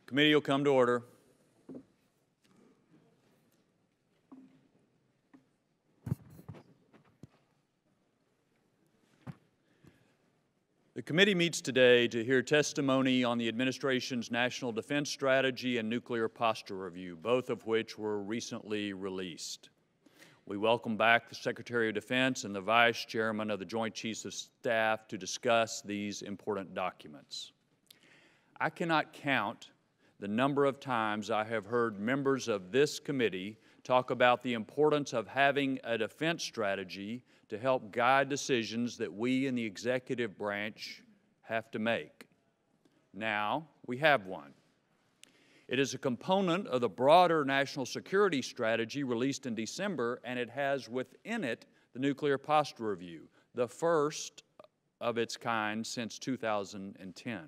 Committee will come to order. The committee meets today to hear testimony on the administration's National Defense Strategy and Nuclear Posture Review, both of which were recently released. We welcome back the Secretary of Defense and the Vice Chairman of the Joint Chiefs of Staff to discuss these important documents. I cannot count the number of times I have heard members of this committee talk about the importance of having a defense strategy to help guide decisions that we in the executive branch have to make. Now, we have one. It is a component of the broader national security strategy released in December, and it has within it the Nuclear Posture Review, the first of its kind since 2010.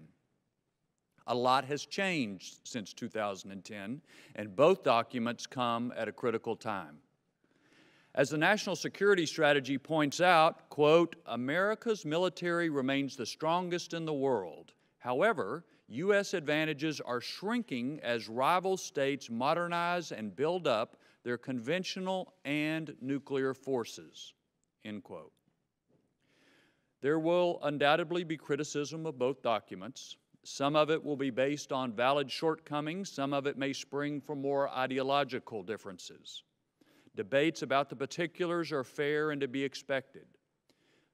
A lot has changed since 2010, and both documents come at a critical time. As the National Security Strategy points out, quote, America's military remains the strongest in the world. However, U.S. advantages are shrinking as rival states modernize and build up their conventional and nuclear forces, end quote. There will undoubtedly be criticism of both documents. Some of it will be based on valid shortcomings. Some of it may spring from more ideological differences. Debates about the particulars are fair and to be expected.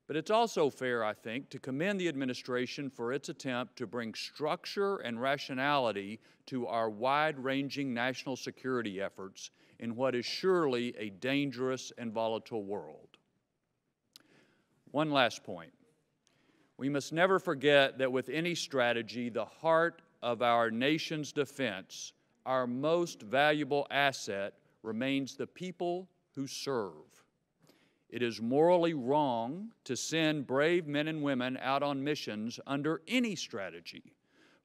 But it's also fair, I think, to commend the administration for its attempt to bring structure and rationality to our wide-ranging national security efforts in what is surely a dangerous and volatile world. One last point. We must never forget that with any strategy, the heart of our nation's defense, our most valuable asset, remains the people who serve. It is morally wrong to send brave men and women out on missions under any strategy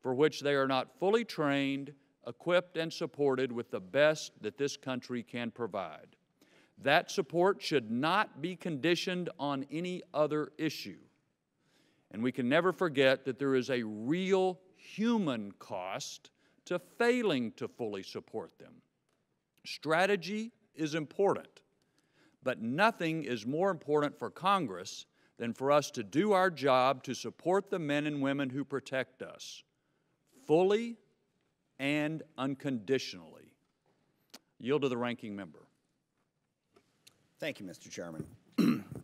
for which they are not fully trained, equipped, and supported with the best that this country can provide. That support should not be conditioned on any other issue. And we can never forget that there is a real human cost to failing to fully support them. Strategy is important, but nothing is more important for Congress than for us to do our job to support the men and women who protect us, fully and unconditionally. Yield to the ranking member. Thank you, Mr. Chairman.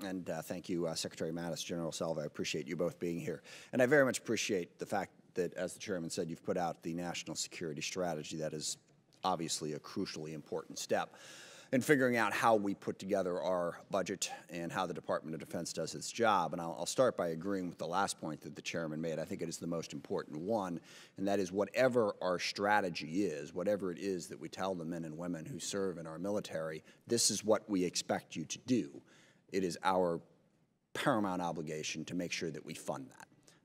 And thank you, Secretary Mattis, General Salva. I appreciate you both being here. And I very much appreciate the fact that, as the Chairman said, you've put out the National Security Strategy. That is obviously a crucially important step in figuring out how we put together our budget and how the Department of Defense does its job. And I'll start by agreeing with the last point that the Chairman made. I think it is the most important one, and that is whatever our strategy is, whatever it is that we tell the men and women who serve in our military, this is what we expect you to do. It is our paramount obligation to make sure that we fund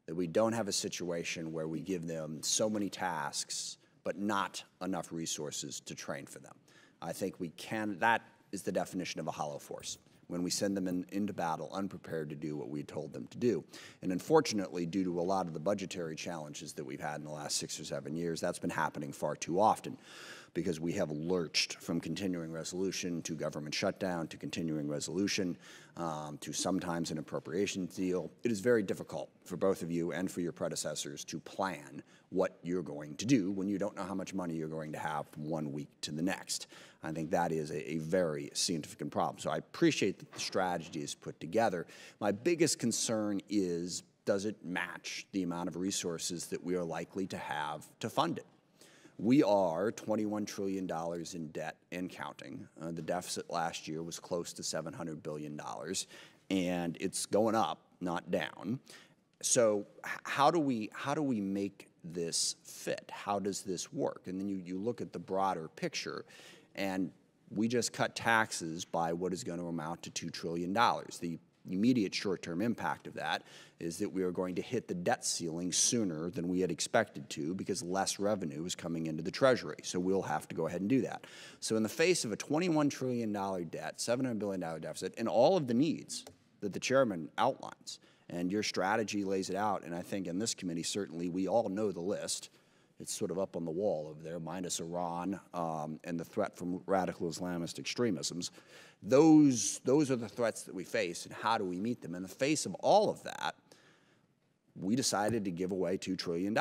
that we don't have a situation where we give them so many tasks but not enough resources to train for them. I think we can, that is the definition of a hollow force, when we send them into battle unprepared to do what we told them to do. And unfortunately, due to a lot of the budgetary challenges that we've had in the last 6 or 7 years, that's been happening far too often, because we have lurched from continuing resolution to government shutdown to continuing resolution to sometimes an appropriations deal. It is very difficult for both of you and for your predecessors to plan what you're going to do when you don't know how much money you're going to have from 1 week to the next. I think that is a very significant problem. So I appreciate that the strategy is put together. My biggest concern is, does it match the amount of resources that we are likely to have to fund it? We are $21 trillion in debt and counting. The deficit last year was close to $700 billion, and it's going up, not down. So how do we make this fit? How does this work? And then you look at the broader picture, and we just cut taxes by what is going to amount to $2 trillion. The immediate short-term impact of that is that we are going to hit the debt ceiling sooner than we had expected to, because less revenue is coming into the Treasury. So we'll have to go ahead and do that. So in the face of a $21 trillion debt, $700 billion deficit, and all of the needs that the Chairman outlines, and your strategy lays it out, and I think in this committee certainly we all know the list. It's sort of up on the wall over there, minus Iran and the threat from radical Islamist extremisms. Those are the threats that we face, and how do we meet them? In the face of all of that, we decided to give away $2 trillion.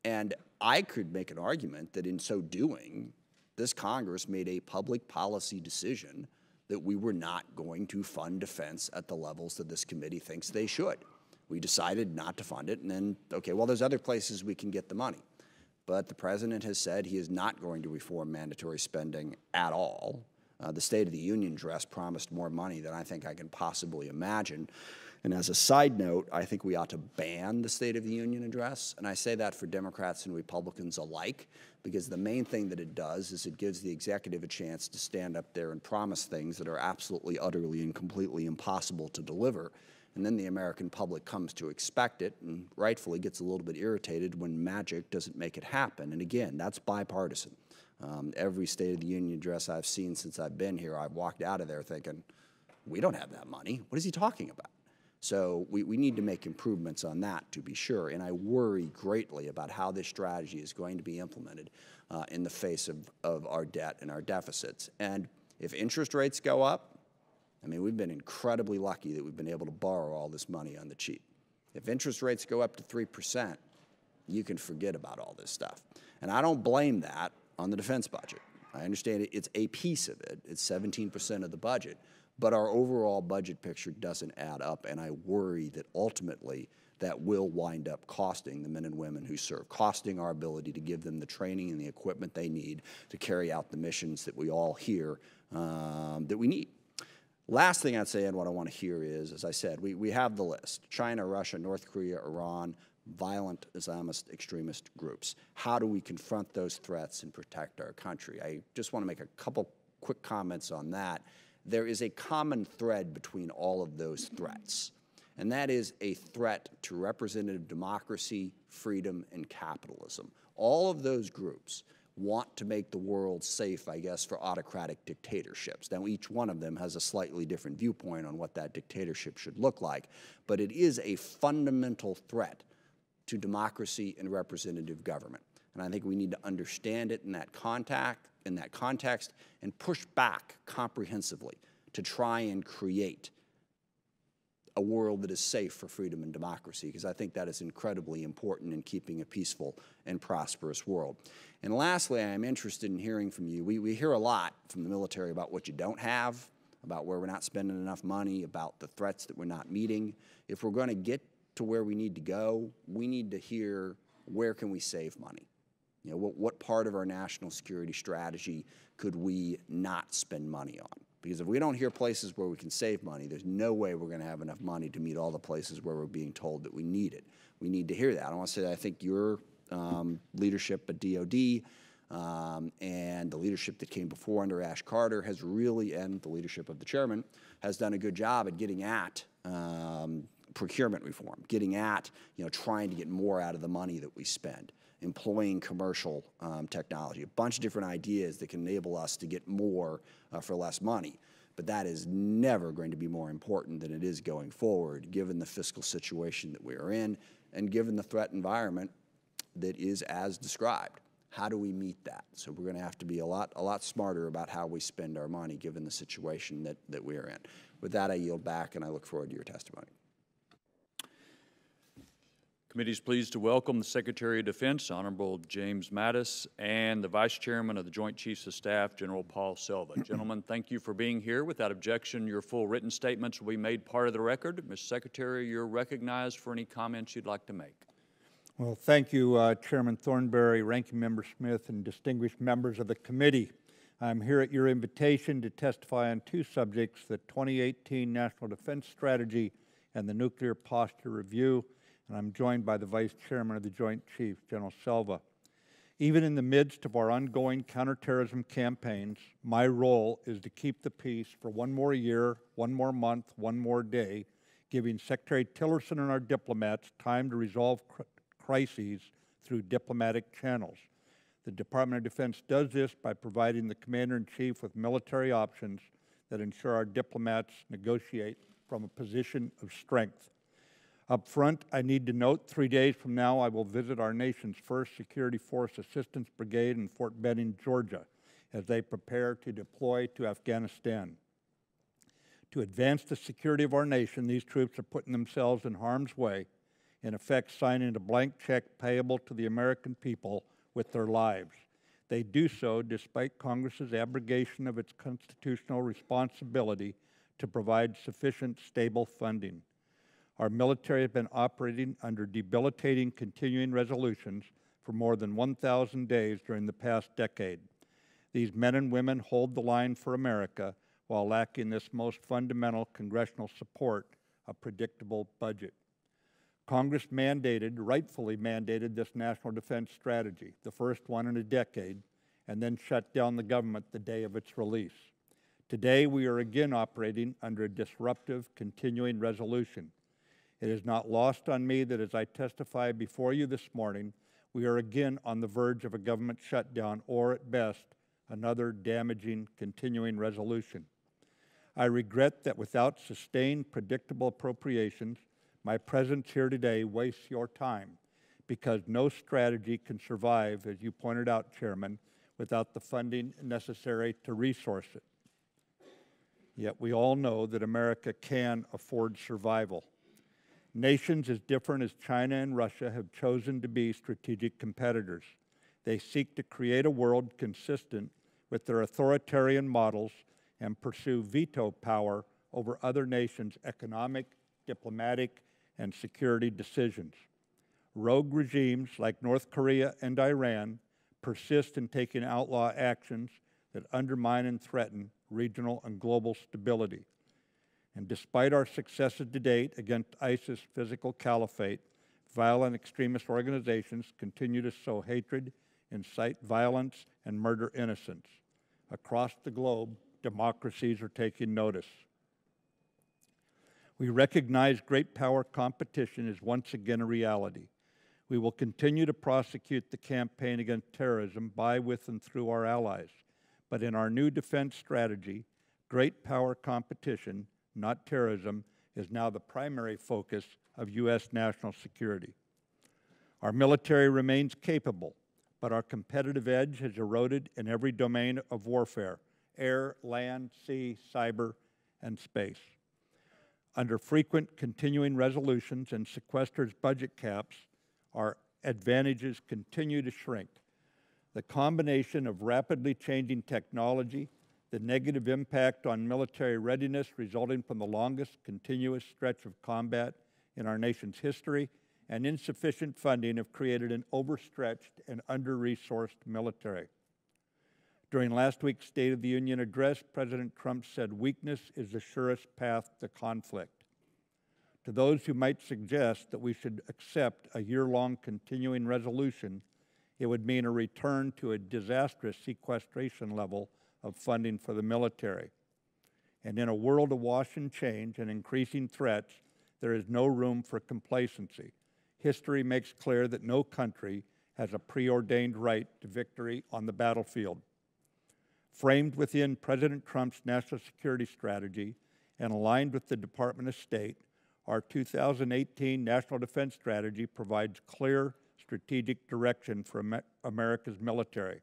And I could make an argument that in so doing, this Congress made a public policy decision that we were not going to fund defense at the levels that this committee thinks they should. We decided not to fund it, and then, okay, well, there's other places we can get the money. But the president has said he is not going to reform mandatory spending at all. The State of the Union address promised more money than I think I can possibly imagine. And as a side note, I think we ought to ban the State of the Union address. And I say that for Democrats and Republicans alike, because the main thing that it does is it gives the executive a chance to stand up there and promise things that are absolutely, utterly, and completely impossible to deliver. And then the American public comes to expect it and rightfully gets a little bit irritated when magic doesn't make it happen. And again, that's bipartisan. Every State of the Union address I've seen since I've been here, I've walked out of there thinking, we don't have that money. What is he talking about? So we need to make improvements on that, to be sure. And I worry greatly about how this strategy is going to be implemented in the face of our debt and our deficits. And if interest rates go up, I mean, we've been incredibly lucky that we've been able to borrow all this money on the cheap. If interest rates go up to 3%, you can forget about all this stuff. And I don't blame that on the defense budget. I understand it's a piece of it. It's 17% of the budget. But our overall budget picture doesn't add up, and I worry that ultimately that will wind up costing the men and women who serve, costing our ability to give them the training and the equipment they need to carry out the missions that we all hear that we need. Last thing I'd say, and what I want to hear is, as I said, we have the list: China, Russia, North Korea, Iran, violent Islamist extremist groups. How do we confront those threats and protect our country? I just want to make a couple quick comments on that. There is a common thread between all of those threats, and that is a threat to representative democracy, freedom, and capitalism. All of those groups want to make the world safe, I guess, for autocratic dictatorships. Now, each one of them has a slightly different viewpoint on what that dictatorship should look like, but it is a fundamental threat to democracy and representative government. And I think we need to understand it in that context and push back comprehensively to try and create a world that is safe for freedom and democracy, because I think that is incredibly important in keeping a peaceful and prosperous world. And lastly, I am interested in hearing from you. We hear a lot from the military about what you don't have, about where we're not spending enough money, about the threats that we're not meeting. If we're going to get to where we need to go, we need to hear, where can we save money? You know, what part of our national security strategy could we not spend money on? Because if we don't hear places where we can save money, there's no way we're going to have enough money to meet all the places where we're being told that we need it. We need to hear that. I want to say that I think your leadership at DOD and the leadership that came before under Ash Carter has really, and the leadership of the chairman, has done a good job at getting at procurement reform, getting at, trying to get more out of the money that we spend, employing commercial technology, a bunch of different ideas that can enable us to get more for less money. But that is never going to be more important than it is going forward, given the fiscal situation that we are in and given the threat environment that is as described. How do we meet that? So we're going to have to be a lot smarter about how we spend our money, given the situation that we are in. With that, I yield back, and I look forward to your testimony. Committee is pleased to welcome the Secretary of Defense, Honorable James Mattis, and the Vice Chairman of the Joint Chiefs of Staff, General Paul Selva. Gentlemen, thank you for being here. Without objection, your full written statements will be made part of the record. Mr. Secretary, you're recognized for any comments you'd like to make. Well, thank you, Chairman Thornberry, Ranking Member Smith, and distinguished members of the committee. I'm here at your invitation to testify on two subjects: the 2018 National Defense Strategy and the Nuclear Posture Review. And I'm joined by the Vice Chairman of the Joint Chiefs, General Selva. Even in the midst of our ongoing counterterrorism campaigns, my role is to keep the peace for one more year, one more month, one more day, giving Secretary Tillerson and our diplomats time to resolve crises through diplomatic channels. The Department of Defense does this by providing the Commander-in-Chief with military options that ensure our diplomats negotiate from a position of strength. Up front, I need to note 3 days from now I will visit our nation's 1st Security Force Assistance Brigade in Fort Benning, Georgia, as they prepare to deploy to Afghanistan. To advance the security of our nation, these troops are putting themselves in harm's way, in effect signing a blank check payable to the American people with their lives. They do so despite Congress's abrogation of its constitutional responsibility to provide sufficient, stable funding. Our military has been operating under debilitating continuing resolutions for more than 1,000 days during the past decade. These men and women hold the line for America while lacking this most fundamental congressional support, a predictable budget. Congress rightfully mandated this national defense strategy, the first one in a decade, and then shut down the government the day of its release. Today, we are again operating under a disruptive continuing resolution. It is not lost on me that as I testify before you this morning, we are again on the verge of a government shutdown or, at best, another damaging continuing resolution. I regret that without sustained, predictable appropriations, my presence here today wastes your time because no strategy can survive, as you pointed out, Chairman, without the funding necessary to resource it. Yet we all know that America can afford survival. Nations as different as China and Russia have chosen to be strategic competitors. They seek to create a world consistent with their authoritarian models and pursue veto power over other nations' economic, diplomatic, and security decisions. Rogue regimes like North Korea and Iran persist in taking outlaw actions that undermine and threaten regional and global stability. And despite our successes to date against ISIS' physical caliphate, violent extremist organizations continue to sow hatred, incite violence, and murder innocents. Across the globe, democracies are taking notice. We recognize great power competition is once again a reality. We will continue to prosecute the campaign against terrorism by, with, and through our allies. But in our new defense strategy, great power competition, not terrorism, is now the primary focus of U.S. national security. Our military remains capable, but our competitive edge has eroded in every domain of warfare: air, land, sea, cyber, and space. Under frequent continuing resolutions and sequesters budget caps, our advantages continue to shrink. The combination of rapidly changing technology, the negative impact on military readiness resulting from the longest continuous stretch of combat in our nation's history, and insufficient funding have created an overstretched and under-resourced military. During last week's State of the Union address, President Trump said weakness is the surest path to conflict. To those who might suggest that we should accept a year-long continuing resolution, it would mean a return to a disastrous sequestration level of funding for the military. And in a world awash in change and increasing threats, there is no room for complacency. History makes clear that no country has a preordained right to victory on the battlefield. Framed within President Trump's national security strategy and aligned with the Department of State, our 2018 National Defense Strategy provides clear strategic direction for America's military.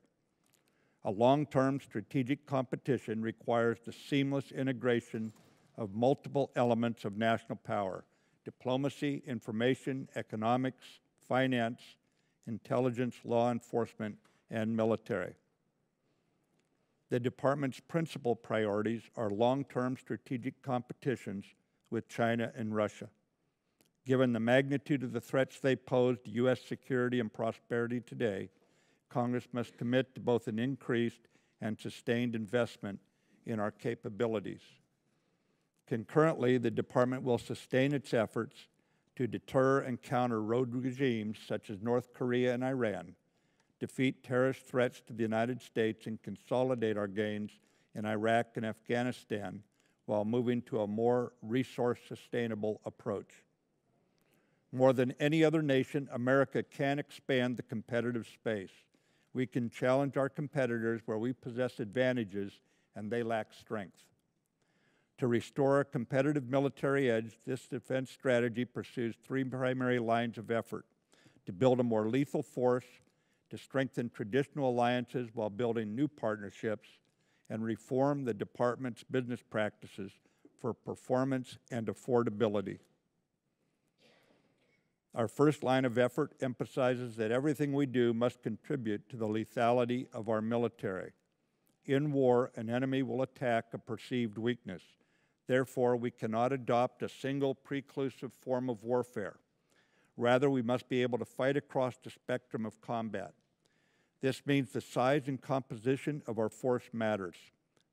A long-term strategic competition requires the seamless integration of multiple elements of national power: diplomacy, information, economics, finance, intelligence, law enforcement, and military. The Department's principal priorities are long-term strategic competitions with China and Russia. Given the magnitude of the threats they pose to U.S. security and prosperity today, Congress must commit to both an increased and sustained investment in our capabilities. Concurrently, the Department will sustain its efforts to deter and counter rogue regimes such as North Korea and Iran, defeat terrorist threats to the United States, and consolidate our gains in Iraq and Afghanistan while moving to a more resource-sustainable approach. More than any other nation, America can expand the competitive space. We can challenge our competitors where we possess advantages and they lack strength. To restore a competitive military edge, this defense strategy pursues three primary lines of effort: to build a more lethal force, to strengthen traditional alliances while building new partnerships, and reform the department's business practices for performance and affordability. Our first line of effort emphasizes that everything we do must contribute to the lethality of our military. In war, an enemy will attack a perceived weakness. Therefore, we cannot adopt a single preclusive form of warfare. Rather, we must be able to fight across the spectrum of combat. This means the size and composition of our force matters.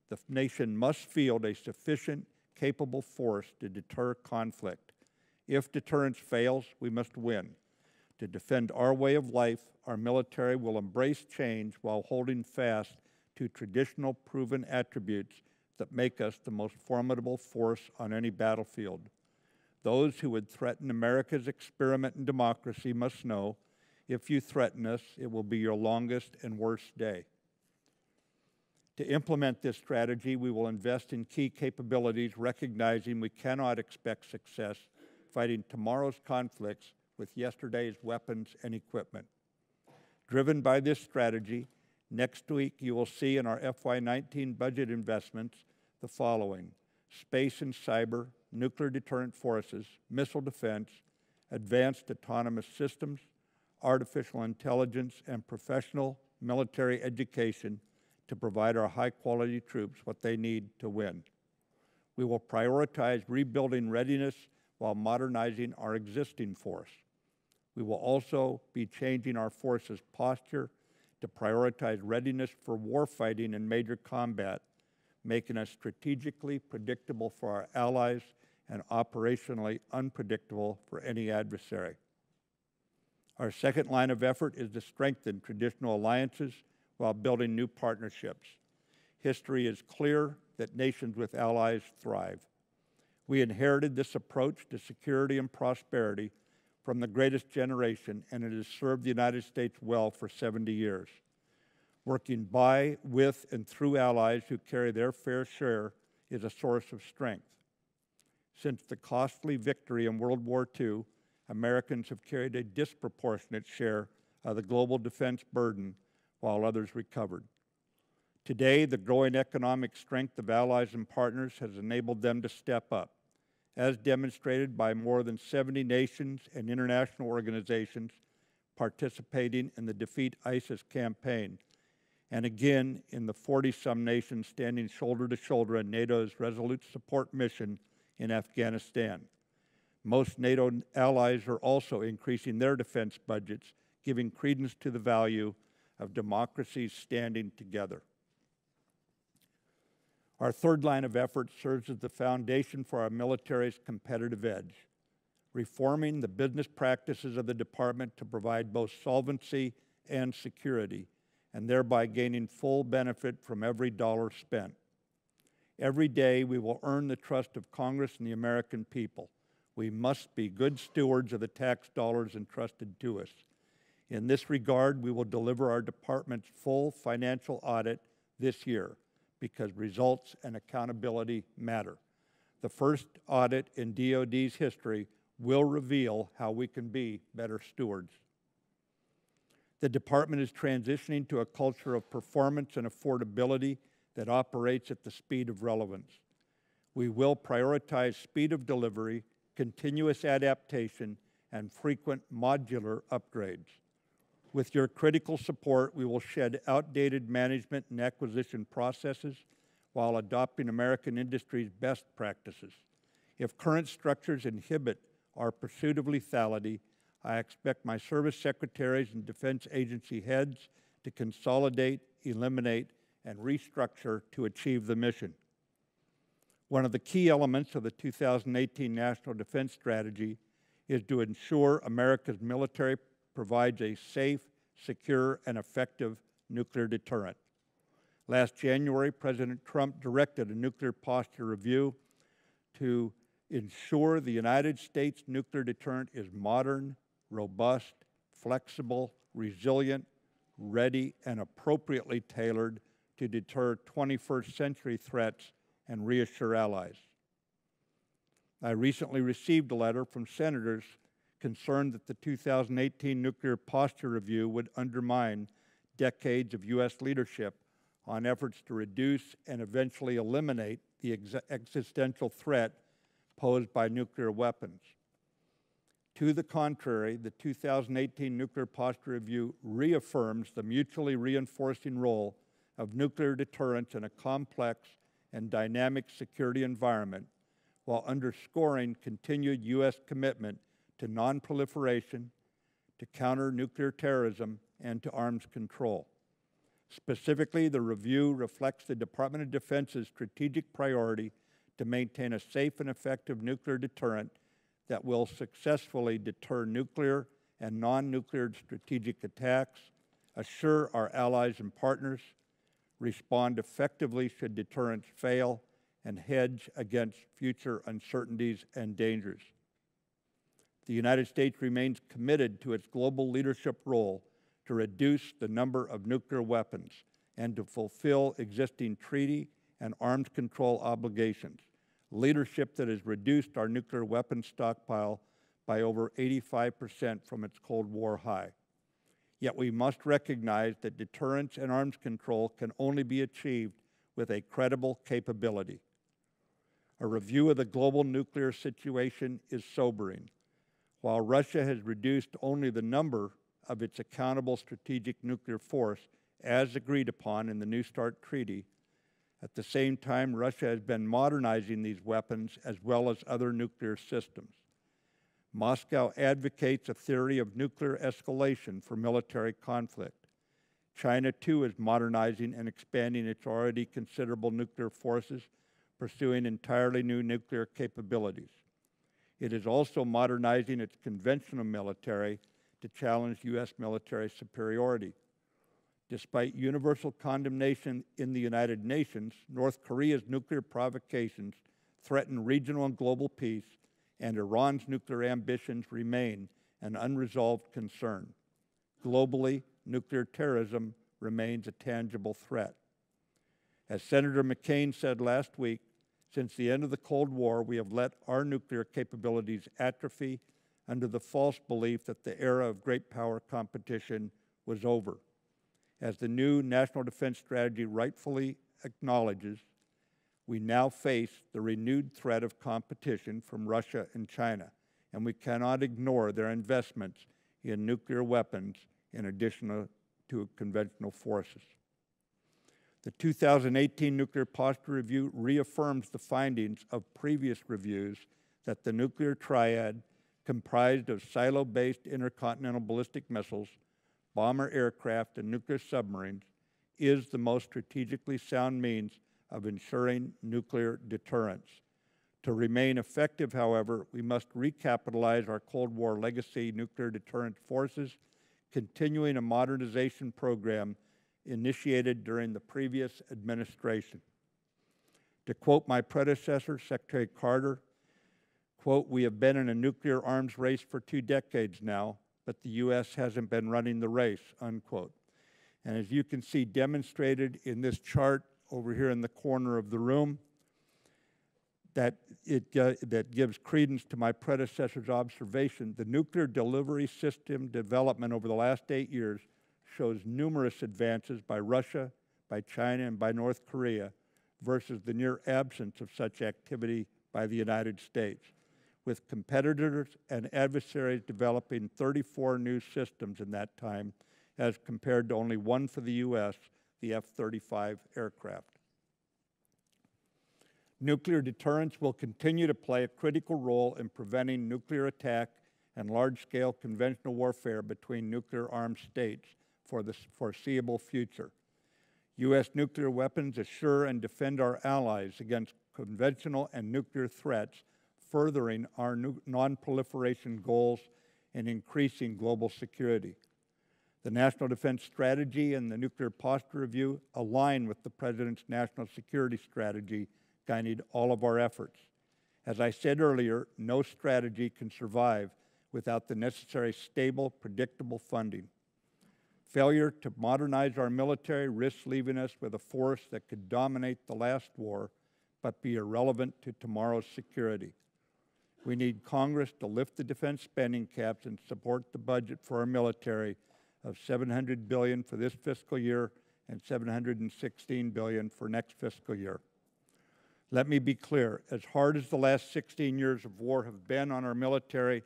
The nation must field a sufficient, capable force to deter conflict. If deterrence fails, we must win. To defend our way of life, our military will embrace change while holding fast to traditional proven attributes that make us the most formidable force on any battlefield. Those who would threaten America's experiment in democracy must know, if you threaten us, it will be your longest and worst day. To implement this strategy, we will invest in key capabilities, recognizing we cannot expect success fighting tomorrow's conflicts with yesterday's weapons and equipment. Driven by this strategy, next week you will see in our FY19 budget investments the following: space and cyber, nuclear deterrent forces, missile defense, advanced autonomous systems, artificial intelligence, and professional military education to provide our high-quality troops what they need to win. We will prioritize rebuilding readiness while modernizing our existing force. We will also be changing our force's posture to prioritize readiness for warfighting in major combat, making us strategically predictable for our allies and operationally unpredictable for any adversary. Our second line of effort is to strengthen traditional alliances while building new partnerships. History is clear that nations with allies thrive. We inherited this approach to security and prosperity from the greatest generation, and it has served the United States well for 70 years. Working by, with, and through allies who carry their fair share is a source of strength. Since the costly victory in World War II, Americans have carried a disproportionate share of the global defense burden while others recovered. Today, the growing economic strength of allies and partners has enabled them to step up, as demonstrated by more than 70 nations and international organizations participating in the Defeat ISIS campaign, and again in the 40-some nations standing shoulder to shoulder in NATO's Resolute Support mission in Afghanistan. Most NATO allies are also increasing their defense budgets, giving credence to the value of democracies standing together. Our third line of effort serves as the foundation for our military's competitive edge, reforming the business practices of the department to provide both solvency and security, and thereby gaining full benefit from every dollar spent. Every day we will earn the trust of Congress and the American people. We must be good stewards of the tax dollars entrusted to us. In this regard, we will deliver our department's full financial audit this year, because results and accountability matter. The first audit in DoD's history will reveal how we can be better stewards. The department is transitioning to a culture of performance and affordability that operates at the speed of relevance. We will prioritize speed of delivery, continuous adaptation, and frequent modular upgrades. With your critical support, we will shed outdated management and acquisition processes while adopting American industry's best practices. If current structures inhibit our pursuit of lethality, I expect my service secretaries and defense agency heads to consolidate, eliminate, and restructure to achieve the mission. One of the key elements of the 2018 National Defense Strategy is to ensure America's military provides a safe, secure, and effective nuclear deterrent. Last January, President Trump directed a nuclear posture review to ensure the United States nuclear deterrent is modern, robust, flexible, resilient, ready, and appropriately tailored to deter 21st century threats and reassure allies. I recently received a letter from senators concerned that the 2018 Nuclear Posture Review would undermine decades of U.S. leadership on efforts to reduce and eventually eliminate the existential threat posed by nuclear weapons. To the contrary, the 2018 Nuclear Posture Review reaffirms the mutually reinforcing role of nuclear deterrence in a complex and dynamic security environment, while underscoring continued U.S. commitment to non-proliferation, to counter nuclear terrorism, and to arms control. Specifically, the review reflects the Department of Defense's strategic priority to maintain a safe and effective nuclear deterrent that will successfully deter nuclear and non-nuclear strategic attacks, assure our allies and partners, respond effectively should deterrence fail, and hedge against future uncertainties and dangers. The United States remains committed to its global leadership role to reduce the number of nuclear weapons and to fulfill existing treaty and arms control obligations, leadership that has reduced our nuclear weapons stockpile by over 85% from its Cold War high. Yet we must recognize that deterrence and arms control can only be achieved with a credible capability. A review of the global nuclear situation is sobering. While Russia has reduced only the number of its accountable strategic nuclear force as agreed upon in the New START Treaty, at the same time, Russia has been modernizing these weapons as well as other nuclear systems. Moscow advocates a theory of nuclear escalation for military conflict. China, too, is modernizing and expanding its already considerable nuclear forces, pursuing entirely new nuclear capabilities. It is also modernizing its conventional military to challenge U.S. military superiority. Despite universal condemnation in the United Nations, North Korea's nuclear provocations threaten regional and global peace, and Iran's nuclear ambitions remain an unresolved concern. Globally, nuclear terrorism remains a tangible threat. As Senator McCain said last week, since the end of the Cold War, we have let our nuclear capabilities atrophy under the false belief that the era of great power competition was over. As the new National Defense Strategy rightfully acknowledges, we now face the renewed threat of competition from Russia and China, and we cannot ignore their investments in nuclear weapons in addition to conventional forces. The 2018 Nuclear Posture Review reaffirms the findings of previous reviews that the nuclear triad, comprised of silo-based intercontinental ballistic missiles, bomber aircraft, and nuclear submarines, is the most strategically sound means of ensuring nuclear deterrence. To remain effective, however, we must recapitalize our Cold War legacy nuclear deterrent forces, continuing a modernization program initiated during the previous administration. To quote my predecessor, Secretary Carter, quote, "We have been in a nuclear arms race for 2 decades now, but the U.S. hasn't been running the race," unquote. And as you can see demonstrated in this chart over here in the corner of the room, that gives credence to my predecessor's observation, the nuclear delivery system development over the last 8 years shows numerous advances by Russia, by China, and by North Korea versus the near absence of such activity by the United States, with competitors and adversaries developing 34 new systems in that time as compared to only 1 for the U.S., the F-35 aircraft. Nuclear deterrence will continue to play a critical role in preventing nuclear attack and large-scale conventional warfare between nuclear-armed states for the foreseeable future. U.S. nuclear weapons assure and defend our allies against conventional and nuclear threats, furthering our non-proliferation goals and increasing global security. The National Defense Strategy and the Nuclear Posture Review align with the President's national security strategy, guiding all of our efforts. As I said earlier, no strategy can survive without the necessary stable, predictable funding. Failure to modernize our military risks leaving us with a force that could dominate the last war, but be irrelevant to tomorrow's security. We need Congress to lift the defense spending caps and support the budget for our military of $700 billion for this fiscal year and $716 billion for next fiscal year. Let me be clear, as hard as the last 16 years of war have been on our military,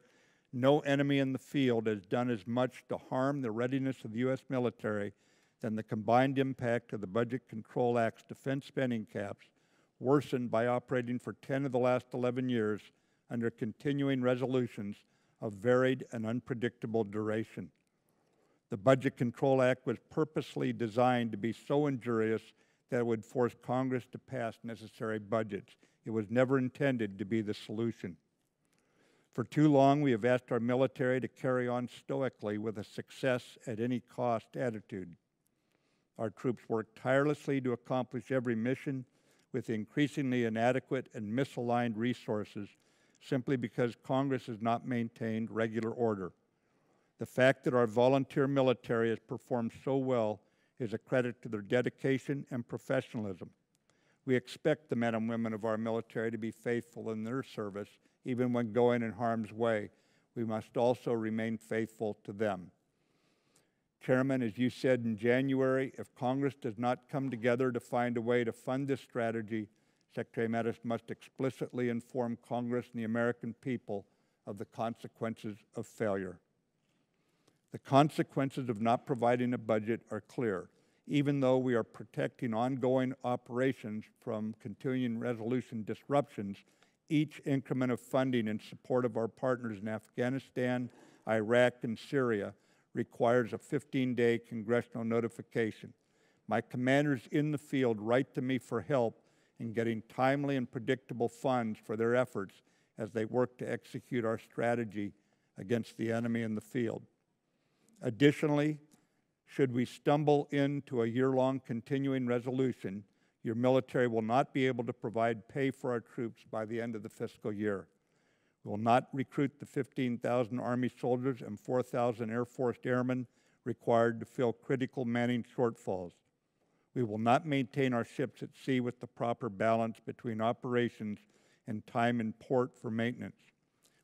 no enemy in the field has done as much to harm the readiness of the U.S. military than the combined impact of the Budget Control Act's defense spending caps, worsened by operating for 10 of the last 11 years under continuing resolutions of varied and unpredictable duration. The Budget Control Act was purposely designed to be so injurious that it would force Congress to pass necessary budgets. It was never intended to be the solution. For too long, we have asked our military to carry on stoically with a success at any cost attitude. Our troops work tirelessly to accomplish every mission with increasingly inadequate and misaligned resources simply because Congress has not maintained regular order. The fact that our volunteer military has performed so well is a credit to their dedication and professionalism. We expect the men and women of our military to be faithful in their service, even when going in harm's way. We must also remain faithful to them. Chairman, as you said in January, if Congress does not come together to find a way to fund this strategy, Secretary Mattis must explicitly inform Congress and the American people of the consequences of failure. The consequences of not providing a budget are clear. Even though we are protecting ongoing operations from continuing resolution disruptions, each increment of funding in support of our partners in Afghanistan, Iraq, and Syria requires a 15-day congressional notification. My commanders in the field write to me for help in getting timely and predictable funds for their efforts as they work to execute our strategy against the enemy in the field. Additionally, should we stumble into a year-long continuing resolution, your military will not be able to provide pay for our troops by the end of the fiscal year. We will not recruit the 15,000 Army soldiers and 4,000 Air Force airmen required to fill critical manning shortfalls. We will not maintain our ships at sea with the proper balance between operations and time in port for maintenance.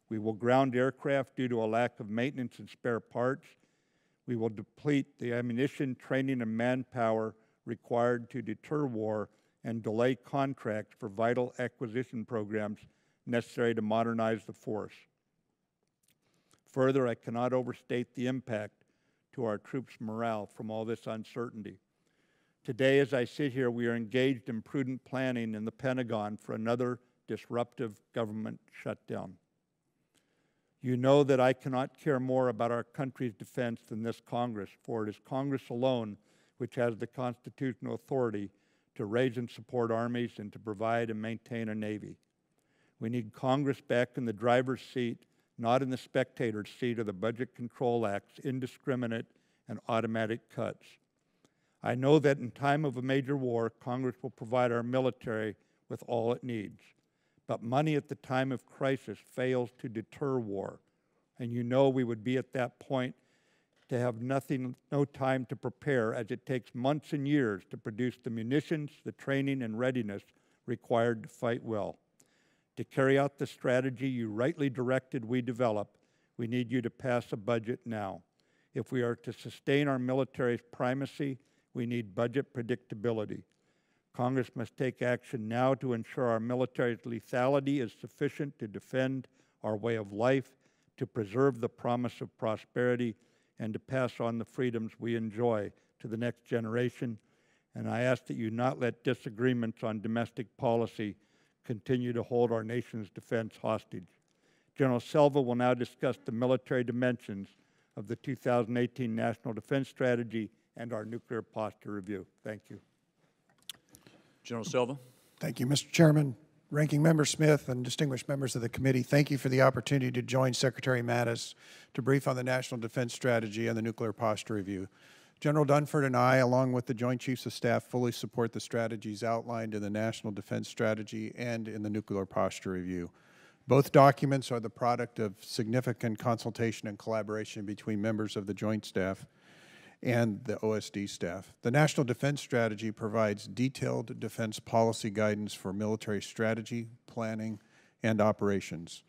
We will ground aircraft due to a lack of maintenance and spare parts. We will deplete the ammunition, training, and manpower required to deter war and delay contracts for vital acquisition programs necessary to modernize the force. Further, I cannot overstate the impact to our troops' morale from all this uncertainty. Today, as I sit here, we are engaged in prudent planning in the Pentagon for another disruptive government shutdown. You know that I cannot care more about our country's defense than this Congress, for it is Congress alone which has the constitutional authority to raise and support armies and to provide and maintain a Navy. We need Congress back in the driver's seat, not in the spectator's seat of the Budget Control Act's indiscriminate and automatic cuts. I know that in time of a major war, Congress will provide our military with all it needs. But money at the time of crisis fails to deter war. And you know we would be at that point to have no time to prepare, as it takes months and years to produce the munitions, the training, and readiness required to fight well. To carry out the strategy you rightly directed we develop, we need you to pass a budget now. If we are to sustain our military's primacy, we need budget predictability. Congress must take action now to ensure our military's lethality is sufficient to defend our way of life, to preserve the promise of prosperity, and to pass on the freedoms we enjoy to the next generation. And I ask that you not let disagreements on domestic policy continue to hold our nation's defense hostage. General Selva will now discuss the military dimensions of the 2018 National Defense Strategy and our nuclear posture review. Thank you. General Silva. Thank you, Mr. Chairman. Ranking Member Smith and distinguished members of the committee, thank you for the opportunity to join Secretary Mattis to brief on the National Defense Strategy and the Nuclear Posture Review. General Dunford and I, along with the Joint Chiefs of Staff, fully support the strategies outlined in the National Defense Strategy and in the Nuclear Posture Review. Both documents are the product of significant consultation and collaboration between members of the Joint Staff and the OSD staff. The National Defense Strategy provides detailed defense policy guidance for military strategy, planning, and operations.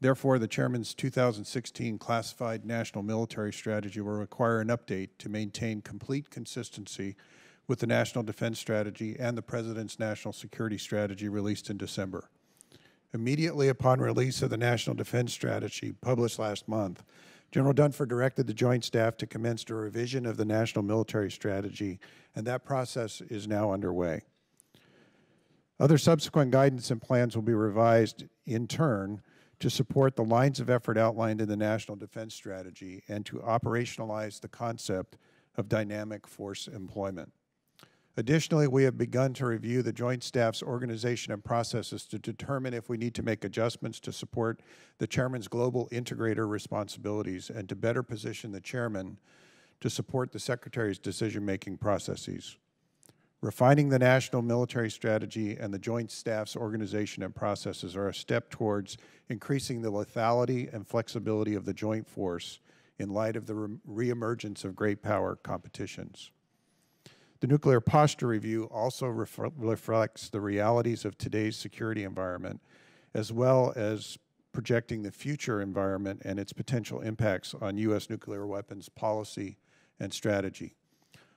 Therefore, the Chairman's 2016 Classified National Military Strategy will require an update to maintain complete consistency with the National Defense Strategy and the President's National Security Strategy released in December. Immediately upon release of the National Defense Strategy, published last month, General Dunford directed the Joint Staff to commence a revision of the National Military Strategy, and that process is now underway. Other subsequent guidance and plans will be revised in turn to support the lines of effort outlined in the National Defense Strategy and to operationalize the concept of dynamic force employment. Additionally, we have begun to review the Joint Staff's organization and processes to determine if we need to make adjustments to support the Chairman's global integrator responsibilities and to better position the Chairman to support the Secretary's decision-making processes. Refining the National Military Strategy and the Joint Staff's organization and processes are a step towards increasing the lethality and flexibility of the Joint Force in light of the reemergence of great power competitions. The Nuclear Posture Review also reflects the realities of today's security environment, as well as projecting the future environment and its potential impacts on U.S. nuclear weapons policy and strategy.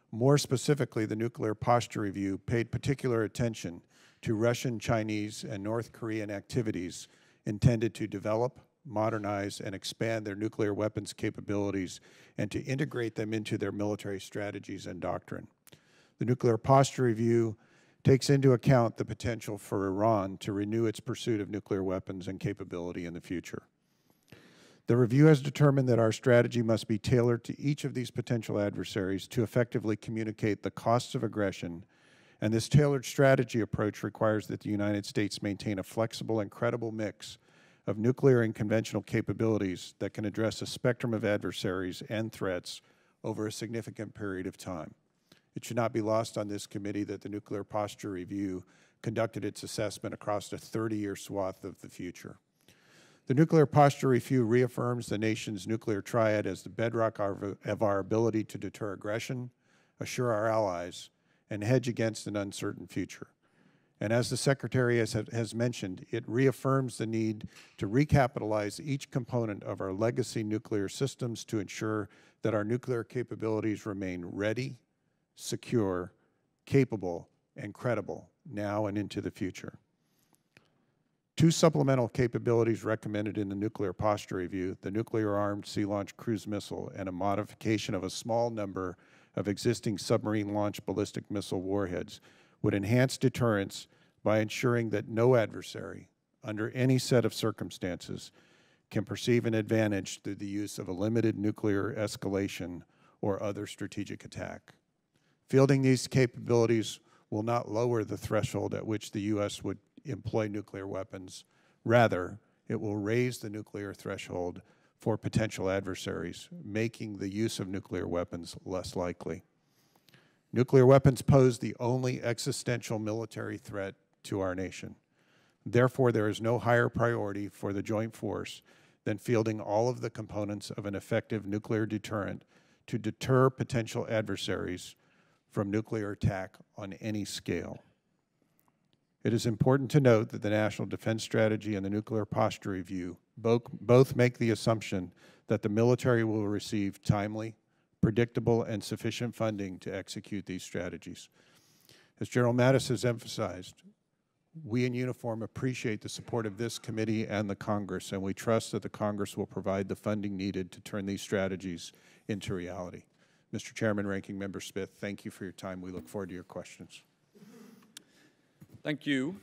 More specifically, the Nuclear Posture Review paid particular attention to Russian, Chinese, and North Korean activities intended to develop, modernize, and expand their nuclear weapons capabilities and to integrate them into their military strategies and doctrine. The Nuclear Posture Review takes into account the potential for Iran to renew its pursuit of nuclear weapons and capability in the future. The review has determined that our strategy must be tailored to each of these potential adversaries to effectively communicate the costs of aggression, and this tailored strategy approach requires that the United States maintain a flexible and credible mix of nuclear and conventional capabilities that can address a spectrum of adversaries and threats over a significant period of time. It should not be lost on this committee that the Nuclear Posture Review conducted its assessment across a 30-year swath of the future. The Nuclear Posture Review reaffirms the nation's nuclear triad as the bedrock of our ability to deter aggression, assure our allies, and hedge against an uncertain future. And as the Secretary has mentioned, it reaffirms the need to recapitalize each component of our legacy nuclear systems to ensure that our nuclear capabilities remain ready, secure, capable, and credible now and into the future. Two supplemental capabilities recommended in the Nuclear Posture Review, the nuclear-armed sea-launched cruise missile and a modification of a small number of existing submarine-launched ballistic missile warheads, would enhance deterrence by ensuring that no adversary, under any set of circumstances, can perceive an advantage through the use of a limited nuclear escalation or other strategic attack. Fielding these capabilities will not lower the threshold at which the U.S. would employ nuclear weapons. Rather, it will raise the nuclear threshold for potential adversaries, making the use of nuclear weapons less likely. Nuclear weapons pose the only existential military threat to our nation. Therefore, there is no higher priority for the joint force than fielding all of the components of an effective nuclear deterrent to deter potential adversaries from nuclear attack on any scale. It is important to note that the National Defense Strategy and the Nuclear Posture Review both make the assumption that the military will receive timely, predictable, and sufficient funding to execute these strategies. As General Mattis has emphasized, we in uniform appreciate the support of this committee and the Congress, and we trust that the Congress will provide the funding needed to turn these strategies into reality. Mr. Chairman, Ranking Member Smith, thank you for your time. We look forward to your questions. Thank you.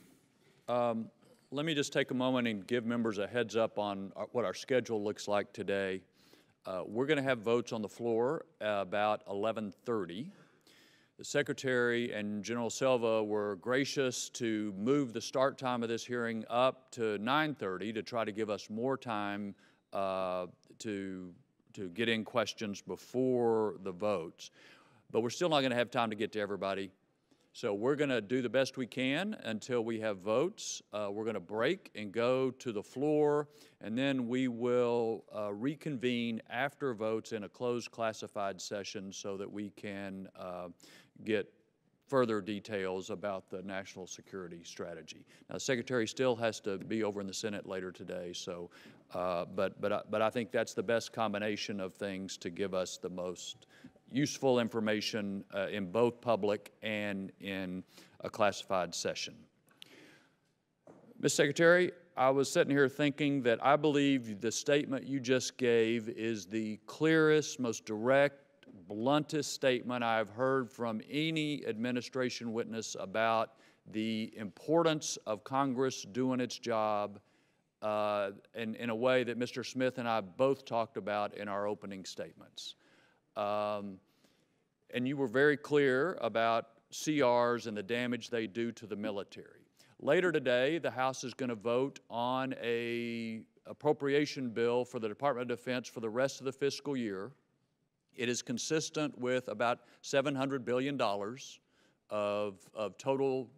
Let me just take a moment and give members a heads up on what our schedule looks like today. We're going to have votes on the floor about 11:30. The Secretary and General Selva were gracious to move the start time of this hearing up to 9:30 to try to give us more time to get in questions before the votes. But we're still not going to have time to get to everybody. So we're going to do the best we can until we have votes. We're going to break and go to the floor, and then we will reconvene after votes in a closed classified session so that we can get further details about the national security strategy. Now, the Secretary still has to be over in the Senate later today, so But I think that's the best combination of things to give us the most useful information in both public and in a classified session. Ms. Secretary, I was sitting here thinking that I believe the statement you just gave is the clearest, most direct, bluntest statement I've heard from any administration witness about the importance of Congress doing its job in a way that Mr. Smith and I both talked about in our opening statements. And you were very clear about CRs and the damage they do to the military. Later today, the House is going to vote on an appropriation bill for the Department of Defense for the rest of the fiscal year. It is consistent with about $700 billion of total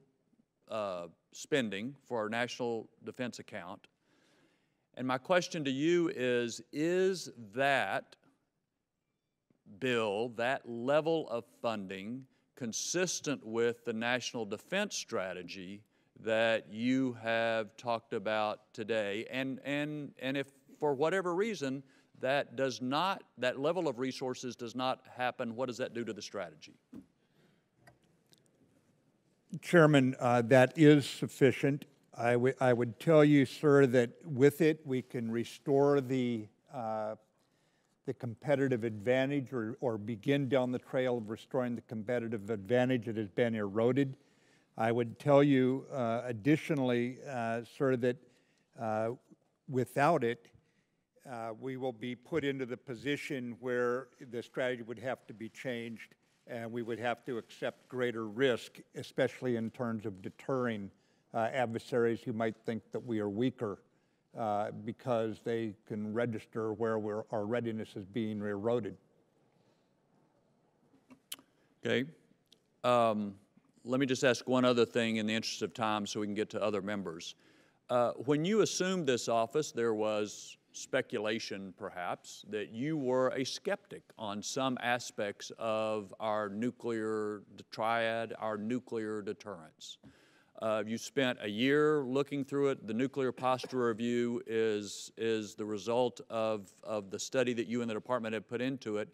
spending for our national defense account. And my question to you is that bill, that level of funding, consistent with the national defense strategy that you have talked about today? And if for whatever reason that level of resources does not happen, what does that do to the strategy? Chairman, that is sufficient. I would tell you, sir, that with it we can restore the competitive advantage or begin down the trail of restoring the competitive advantage that has been eroded. I would tell you additionally, sir, that without it, we will be put into the position where the strategy would have to be changed and we would have to accept greater risk, especially in terms of deterring adversaries who might think that we are weaker because they can register where our readiness is being eroded. Okay. Let me just ask one other thing in the interest of time so we can get to other members. When you assumed this office, there was speculation, perhaps, that you were a skeptic on some aspects of our nuclear triad, our nuclear deterrence. You spent a year looking through it. The Nuclear Posture Review is the result of the study that you and the department have put into it.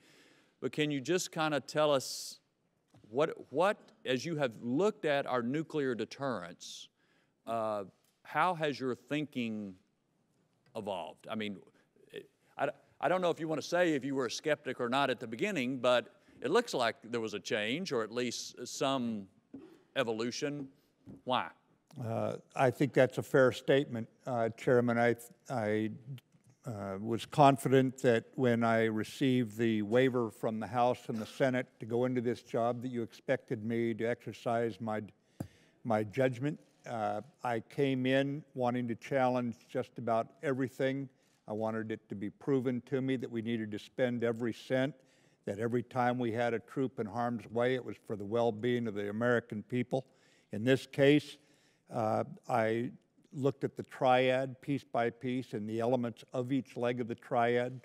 But can you just kind of tell us what, as you have looked at our nuclear deterrence, how has your thinking evolved? I mean, I don't know if you want to say if you were a skeptic or not at the beginning, but it looks like there was a change or at least some evolution. Why? I think that's a fair statement, Chairman. I was confident that when I received the waiver from the House and the Senate to go into this job that you expected me to exercise my judgment. I came in wanting to challenge just about everything. I wanted it to be proven to me that we needed to spend every cent, that every time we had a troop in harm's way, it was for the well-being of the American people. In this case, I looked at the triad piece by piece and the elements of each leg of the triad.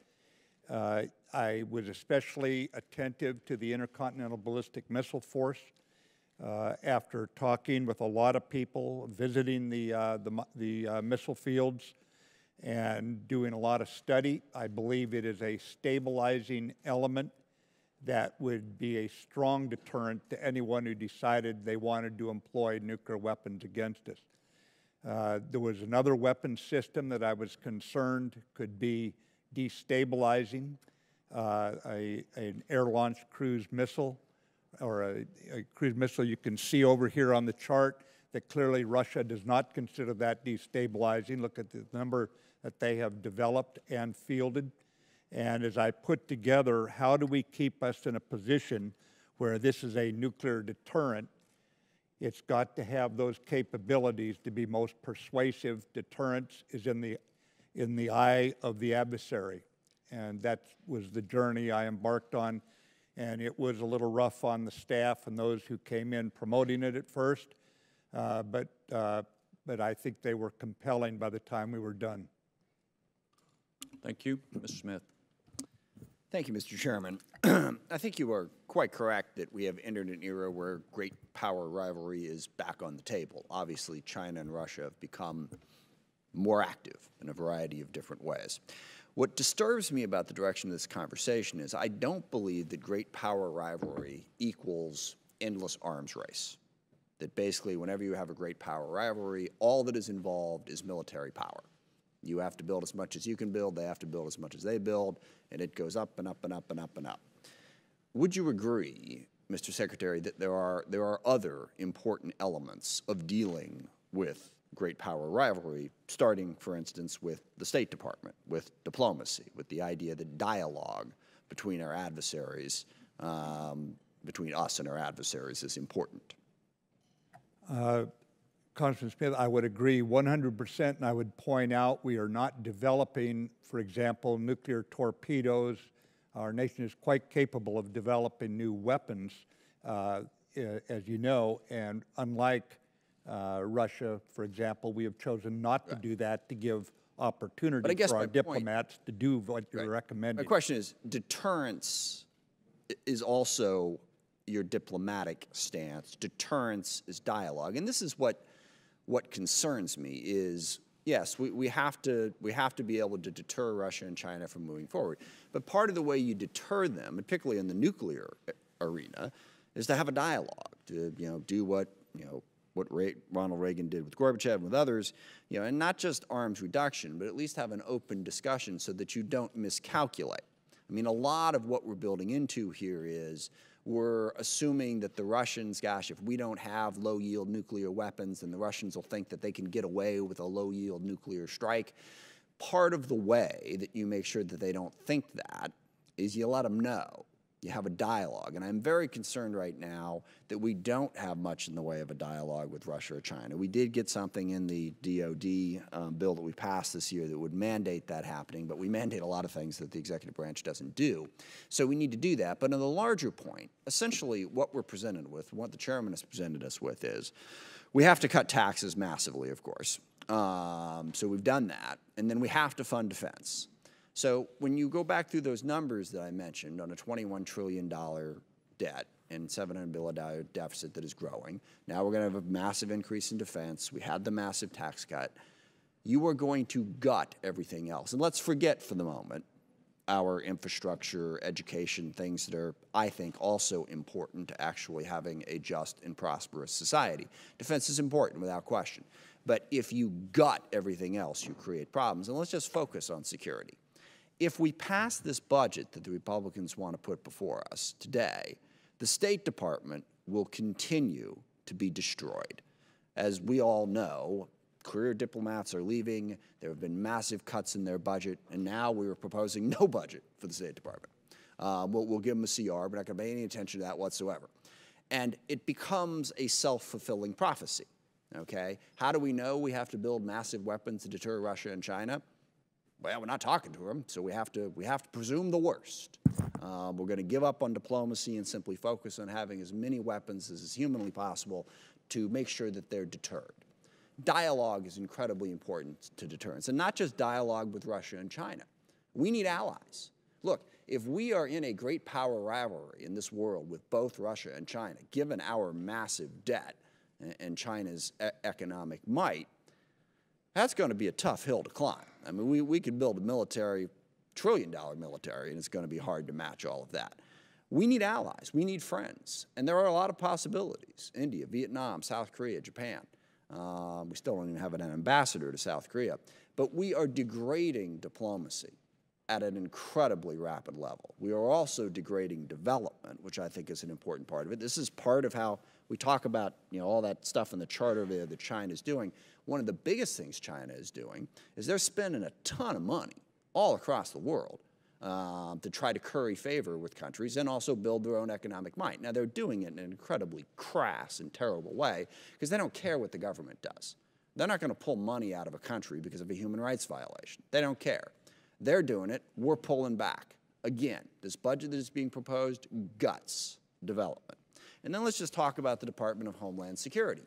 I was especially attentive to the Intercontinental Ballistic Missile Force. After talking with a lot of people, visiting the missile fields, and doing a lot of study, I believe it is a stabilizing element that would be a strong deterrent to anyone who decided they wanted to employ nuclear weapons against us. There was another weapon system that I was concerned could be destabilizing, an air-launched cruise missile, or a cruise missile you can see over here on the chart that clearly Russia does not consider that destabilizing. Look at the number that they have developed and fielded. And as I put together, how do we keep us in a position where this is a nuclear deterrent? It's got to have those capabilities to be most persuasive. Deterrence is in the eye of the adversary. And that was the journey I embarked on. And it was a little rough on the staff and those who came in promoting it at first, but I think they were compelling by the time we were done. Thank you. Mr. Smith. Thank you, Mr. Chairman. I think you are quite correct that we have entered an era where great power rivalry is back on the table. Obviously, China and Russia have become more active in a variety of different ways. What disturbs me about the direction of this conversation is I don't believe that great power rivalry equals endless arms race. That basically whenever you have a great power rivalry, all that is involved is military power. You have to build as much as you can build, they have to build as much as they build, and it goes up and up and up and up and up. Would you agree, Mr. Secretary, that there are other important elements of dealing with great power rivalry, starting, for instance, with the State Department, with diplomacy, with the idea that dialogue between our adversaries, between us and our adversaries is important? Congressman Smith, I would agree 100%, and I would point out we are not developing, for example, nuclear torpedoes. Our nation is quite capable of developing new weapons, as you know, and unlike Russia, for example, we have chosen not to do that to give opportunity for our diplomats to do what you're recommending. My question is, deterrence is also your diplomatic stance. Deterrence is dialogue. And this is what concerns me is, yes, we have to be able to deter Russia and China from moving forward. But part of the way you deter them, and particularly in the nuclear arena, is to have a dialogue, to do what Ronald Reagan did with Gorbachev and with others, and not just arms reduction, but at least have an open discussion so that you don't miscalculate. I mean, a lot of what we're building into here is we're assuming that the Russians, gosh, if we don't have low-yield nuclear weapons, then the Russians will think that they can get away with a low-yield nuclear strike. Part of the way that you make sure that they don't think that is you let them know. You have a dialogue. And I'm very concerned right now that we don't have much in the way of a dialogue with Russia or China. We did get something in the DOD bill that we passed this year that would mandate that happening, but we mandate a lot of things that the executive branch doesn't do. So we need to do that. But on the larger point, essentially what we're presented with, what the chairman has presented us with is we have to cut taxes massively, of course. So we've done that. And then we have to fund defense. So when you go back through those numbers that I mentioned on a $21 trillion debt and $700 billion deficit that is growing, now we're going to have a massive increase in defense. We had the massive tax cut. You are going to gut everything else. And let's forget for the moment our infrastructure, education, things that are, I think, also important to actually having a just and prosperous society. Defense is important without question. But if you gut everything else, you create problems. And let's just focus on security. If we pass this budget that the Republicans want to put before us today, the State Department will continue to be destroyed. As we all know, career diplomats are leaving. There have been massive cuts in their budget, and now we are proposing no budget for the State Department. We'll give them a CR. We're not going to pay any attention to that whatsoever. And it becomes a self-fulfilling prophecy, okay? How do we know we have to build massive weapons to deter Russia and China? Well, we're not talking to them, so we have to presume the worst. We're going to give up on diplomacy and simply focus on having as many weapons as is humanly possible to make sure that they're deterred. Dialogue is incredibly important to deterrence, and not just dialogue with Russia and China. We need allies. Look, if we are in a great power rivalry in this world with both Russia and China, given our massive debt and China's economic might, that's going to be a tough hill to climb. I mean, we could build a military, trillion-dollar military, and it's going to be hard to match all of that. We need allies. We need friends. And there are a lot of possibilities. India, Vietnam, South Korea, Japan. We still don't even have an ambassador to South Korea. But we are degrading diplomacy at an incredibly rapid level. We are also degrading development, which I think is an important part of it. This is part of how we talk about, all that stuff in the charter there that China is doing. One of the biggest things China is doing is they're spending a ton of money all across the world to try to curry favor with countries and also build their own economic might. Now, they're doing it in an incredibly crass and terrible way because they don't care what the government does. They're not going to pull money out of a country because of a human rights violation. They don't care. They're doing it. We're pulling back. Again, this budget that is being proposed guts development. And then let's just talk about the Department of Homeland Security.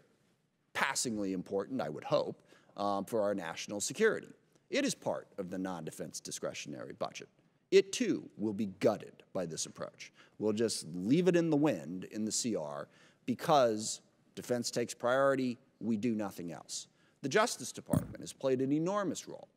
Passingly important, I would hope, for our national security. It is part of the non-defense discretionary budget. It, too, will be gutted by this approach. We'll just leave it in the wind in the CR because defense takes priority, we do nothing else. The Justice Department has played an enormous role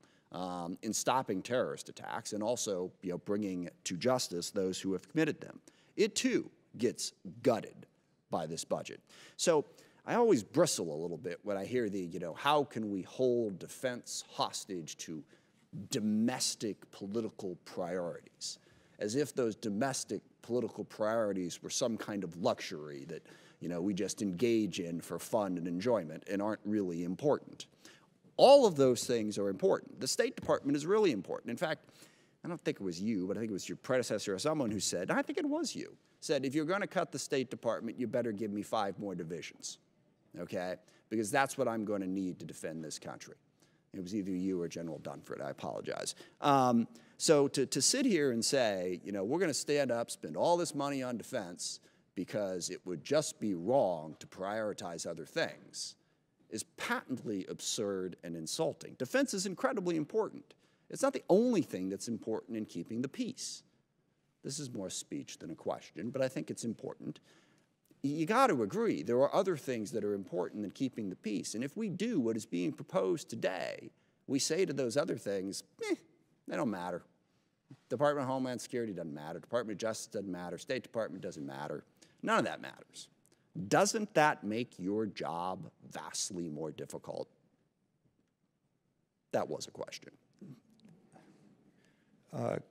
in stopping terrorist attacks and also, bringing to justice those who have committed them. It too gets gutted by this budget. So I always bristle a little bit when I hear the, how can we hold defense hostage to domestic political priorities, as if those domestic political priorities were some kind of luxury that, we just engage in for fun and enjoyment and aren't really important. All of those things are important. The State Department is really important. In fact, I don't think it was you, but I think it was your predecessor or someone who said, I think it was you, said, if you're going to cut the State Department, you better give me 5 more divisions, okay? Because that's what I'm going to need to defend this country. It was either you or General Dunford. I apologize. So to sit here and say, we're going to stand up, spend all this money on defense because it would just be wrong to prioritize other things is patently absurd and insulting. Defense is incredibly important. It's not the only thing that's important in keeping the peace. This is more speech than a question, but I think it's important. You got to agree, there are other things that are important than keeping the peace. And if we do what is being proposed today, we say to those other things, they don't matter. Department of Homeland Security doesn't matter. Department of Justice doesn't matter. State Department doesn't matter. None of that matters. Doesn't that make your job vastly more difficult? That was a question.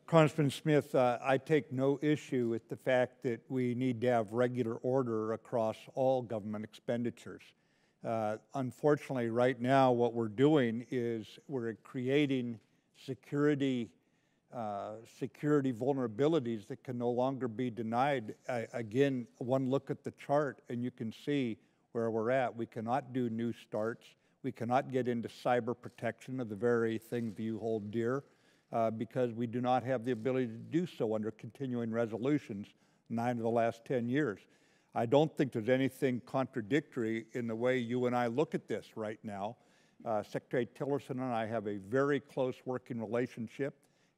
Congressman Smith, I take no issue with the fact that we need to have regular order across all government expenditures. Unfortunately, right now, what we're doing is we're creating security vulnerabilities that can no longer be denied. Again, one look at the chart and you can see where we're at. We cannot do new starts. We cannot get into cyber protection of the very things you hold dear because we do not have the ability to do so under continuing resolutions 9 of the last 10 years. I don't think there's anything contradictory in the way you and I look at this right now. Secretary Tillerson and I have a very close working relationship.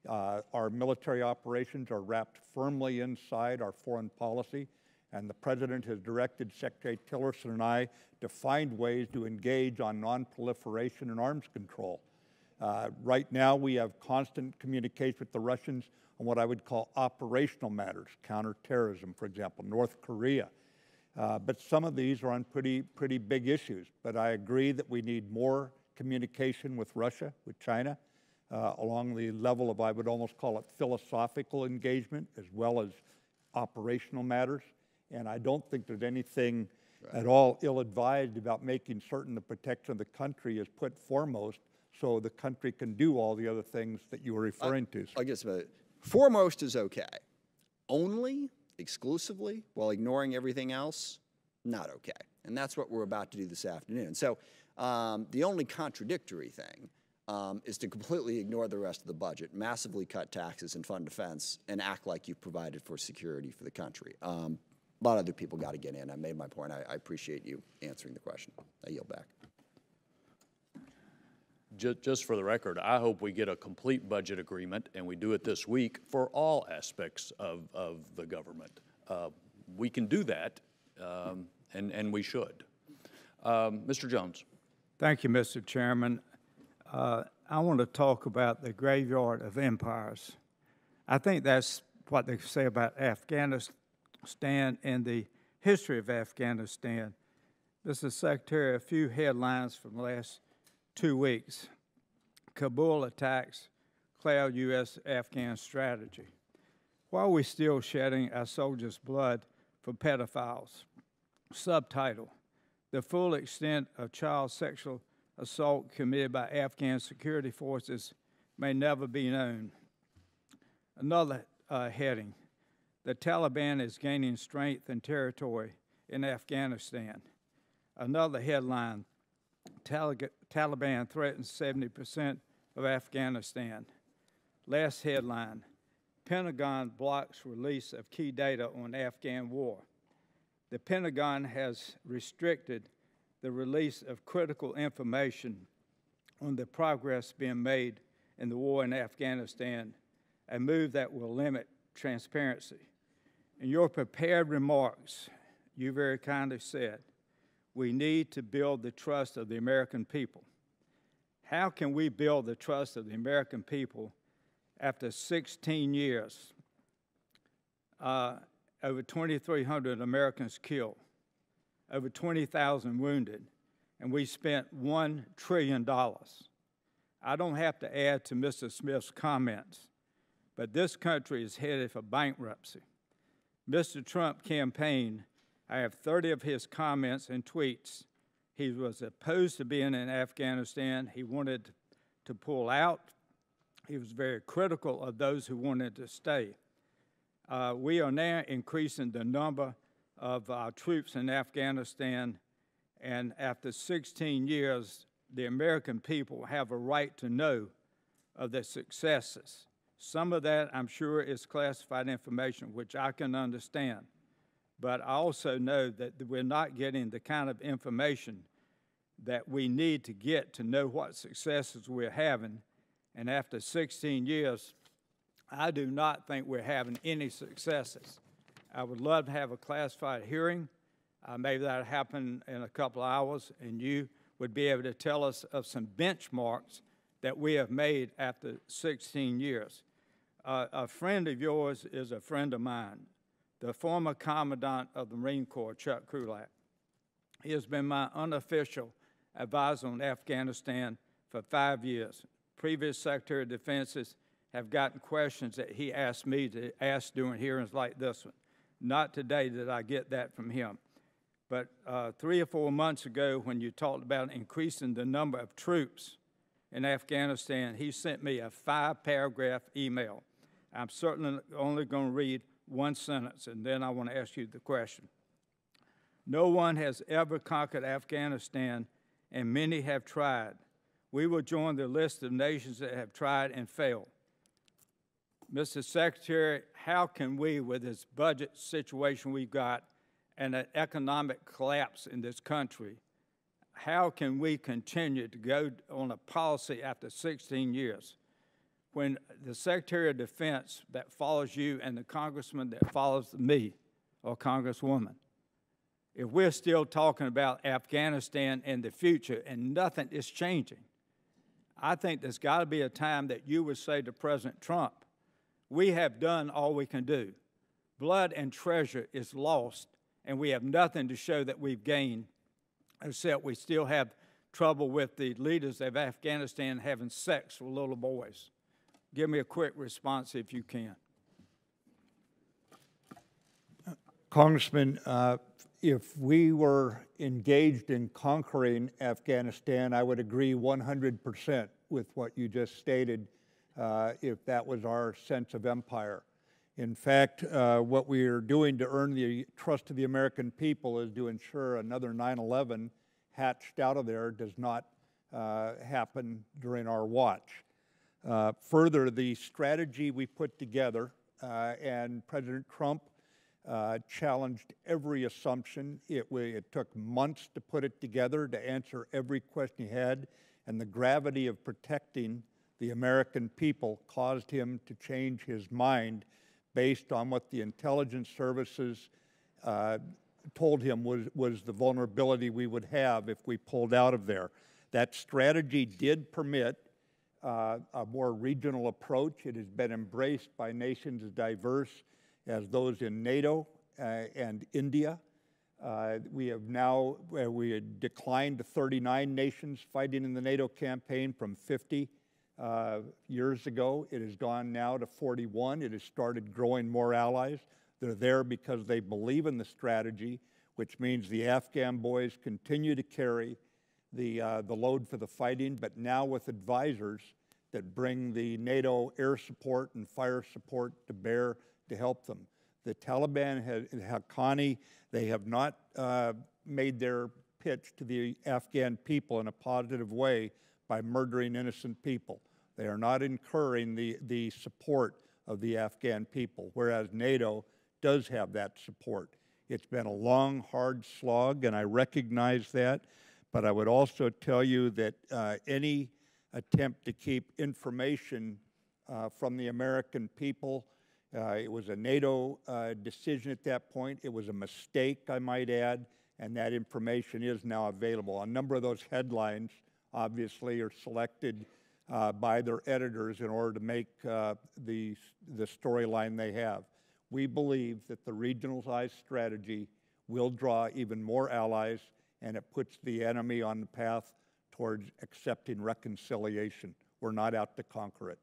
Our military operations are wrapped firmly inside our foreign policy, and the President has directed Secretary Tillerson and I to find ways to engage on non-proliferation and arms control. Right now, we have constant communication with the Russians on what I would call operational matters, counterterrorism, for example, North Korea. But some of these are on pretty big issues. But I agree that we need more communication with Russia, with China, along the level of, I would almost call it philosophical engagement, as well as operational matters. And I don't think there's anything at all ill-advised about making certain the protection of the country is put foremost so the country can do all the other things that you were referring to. I guess foremost is okay. Only, exclusively, while ignoring everything else, not okay. And that's what we're about to do this afternoon. So the only contradictory thing is to completely ignore the rest of the budget, massively cut taxes and fund defense, and act like you've provided for security for the country. A lot of other people got to get in. I made my point. I appreciate you answering the question. I yield back. Just for the record, I hope we get a complete budget agreement, and we do it this week for all aspects of the government. We can do that, and we should. Mr. Jones. Thank you, Mr. Chairman. I want to talk about the graveyard of empires. I think that's what they say about Afghanistan and the history of Afghanistan. Mr. Secretary, a few headlines from the last 2 weeks. Kabul attacks cloud U.S.-Afghan strategy. Why are we still shedding our soldiers' blood for pedophiles? Subtitle, the full extent of child sexual assault committed by Afghan security forces may never be known. Another heading, the Taliban is gaining strength and territory in Afghanistan. Another headline, Taliban threatens 70% of Afghanistan. Last headline, Pentagon blocks release of key data on Afghan war. The Pentagon has restricted the release of critical information on the progress being made in the war in Afghanistan, a move that will limit transparency. In your prepared remarks, you very kindly said, we need to build the trust of the American people. How can we build the trust of the American people after 16 years, over 2,300 Americans killed, over 20,000 wounded, and we spent $1 trillion? I don't have to add to Mr. Smith's comments, but this country is headed for bankruptcy. Mr. Trump campaigned. I have 30 of his comments and tweets. He was opposed to being in Afghanistan. He wanted to pull out. He was very critical of those who wanted to stay. We are now increasing the number of our troops in Afghanistan, and after 16 years, the American people have a right to know of the successes. Some of that, I'm sure, is classified information, which I can understand. But I also know that we're not getting the kind of information that we need to get to know what successes we're having. And after 16 years, I do not think we're having any successes. I would love to have a classified hearing. Maybe that'll happen in a couple of hours, and you would be able to tell us of some benchmarks that we have made after 16 years. A friend of yours is a friend of mine, the former Commandant of the Marine Corps, Chuck Krulak. He has been my unofficial advisor on Afghanistan for 5 years. Previous Secretary of Defenses have gotten questions that he asked me to ask during hearings like this one. Not today did I get that from him. But 3 or 4 months ago, when you talked about increasing the number of troops in Afghanistan, he sent me a 5-paragraph email. I'm certainly only going to read one sentence, and then I want to ask you the question. No one has ever conquered Afghanistan, and many have tried. We will join the list of nations that have tried and failed. Mr. Secretary, how can we, with this budget situation we've got and an economic collapse in this country, how can we continue to go on a policy after 16 years when the Secretary of Defense that follows you and the congressman that follows me or congresswoman, if we're still talking about Afghanistan and the future and nothing is changing, I think there's got to be a time that you would say to President Trump, we have done all we can do. Blood and treasure is lost, and we have nothing to show that we've gained, except we still have trouble with the leaders of Afghanistan having sex with little boys. Give me a quick response if you can. Congressman, if we were engaged in conquering Afghanistan, I would agree 100% with what you just stated, if that was our sense of empire. In fact, what we are doing to earn the trust of the American people is to ensure another 9/11 hatched out of there does not happen during our watch. Further, the strategy we put together, and President Trump challenged every assumption. It took months to put it together, to answer every question he had, and the gravity of protecting the American people caused him to change his mind based on what the intelligence services told him was the vulnerability we would have if we pulled out of there. That strategy did permit a more regional approach. It has been embraced by nations as diverse as those in NATO and India. We had declined to 39 nations fighting in the NATO campaign from 50 years ago. It has gone now to 41. It has started growing more allies. They're there because they believe in the strategy, which means the Afghan boys continue to carry the load for the fighting, but now with advisors that bring the NATO air support and fire support to bear to help them. The Taliban, Haqqani, they have not made their pitch to the Afghan people in a positive way by murdering innocent people. They are not incurring the support of the Afghan people, whereas NATO does have that support. It's been a long, hard slog, and I recognize that, but I would also tell you that any attempt to keep information from the American people, it was a NATO decision at that point. It was a mistake, I might add, and that information is now available. A number of those headlines obviously, are selected by their editors in order to make the storyline they have. We believe that the regionalized strategy will draw even more allies, and it puts the enemy on the path towards accepting reconciliation. We're not out to conquer it.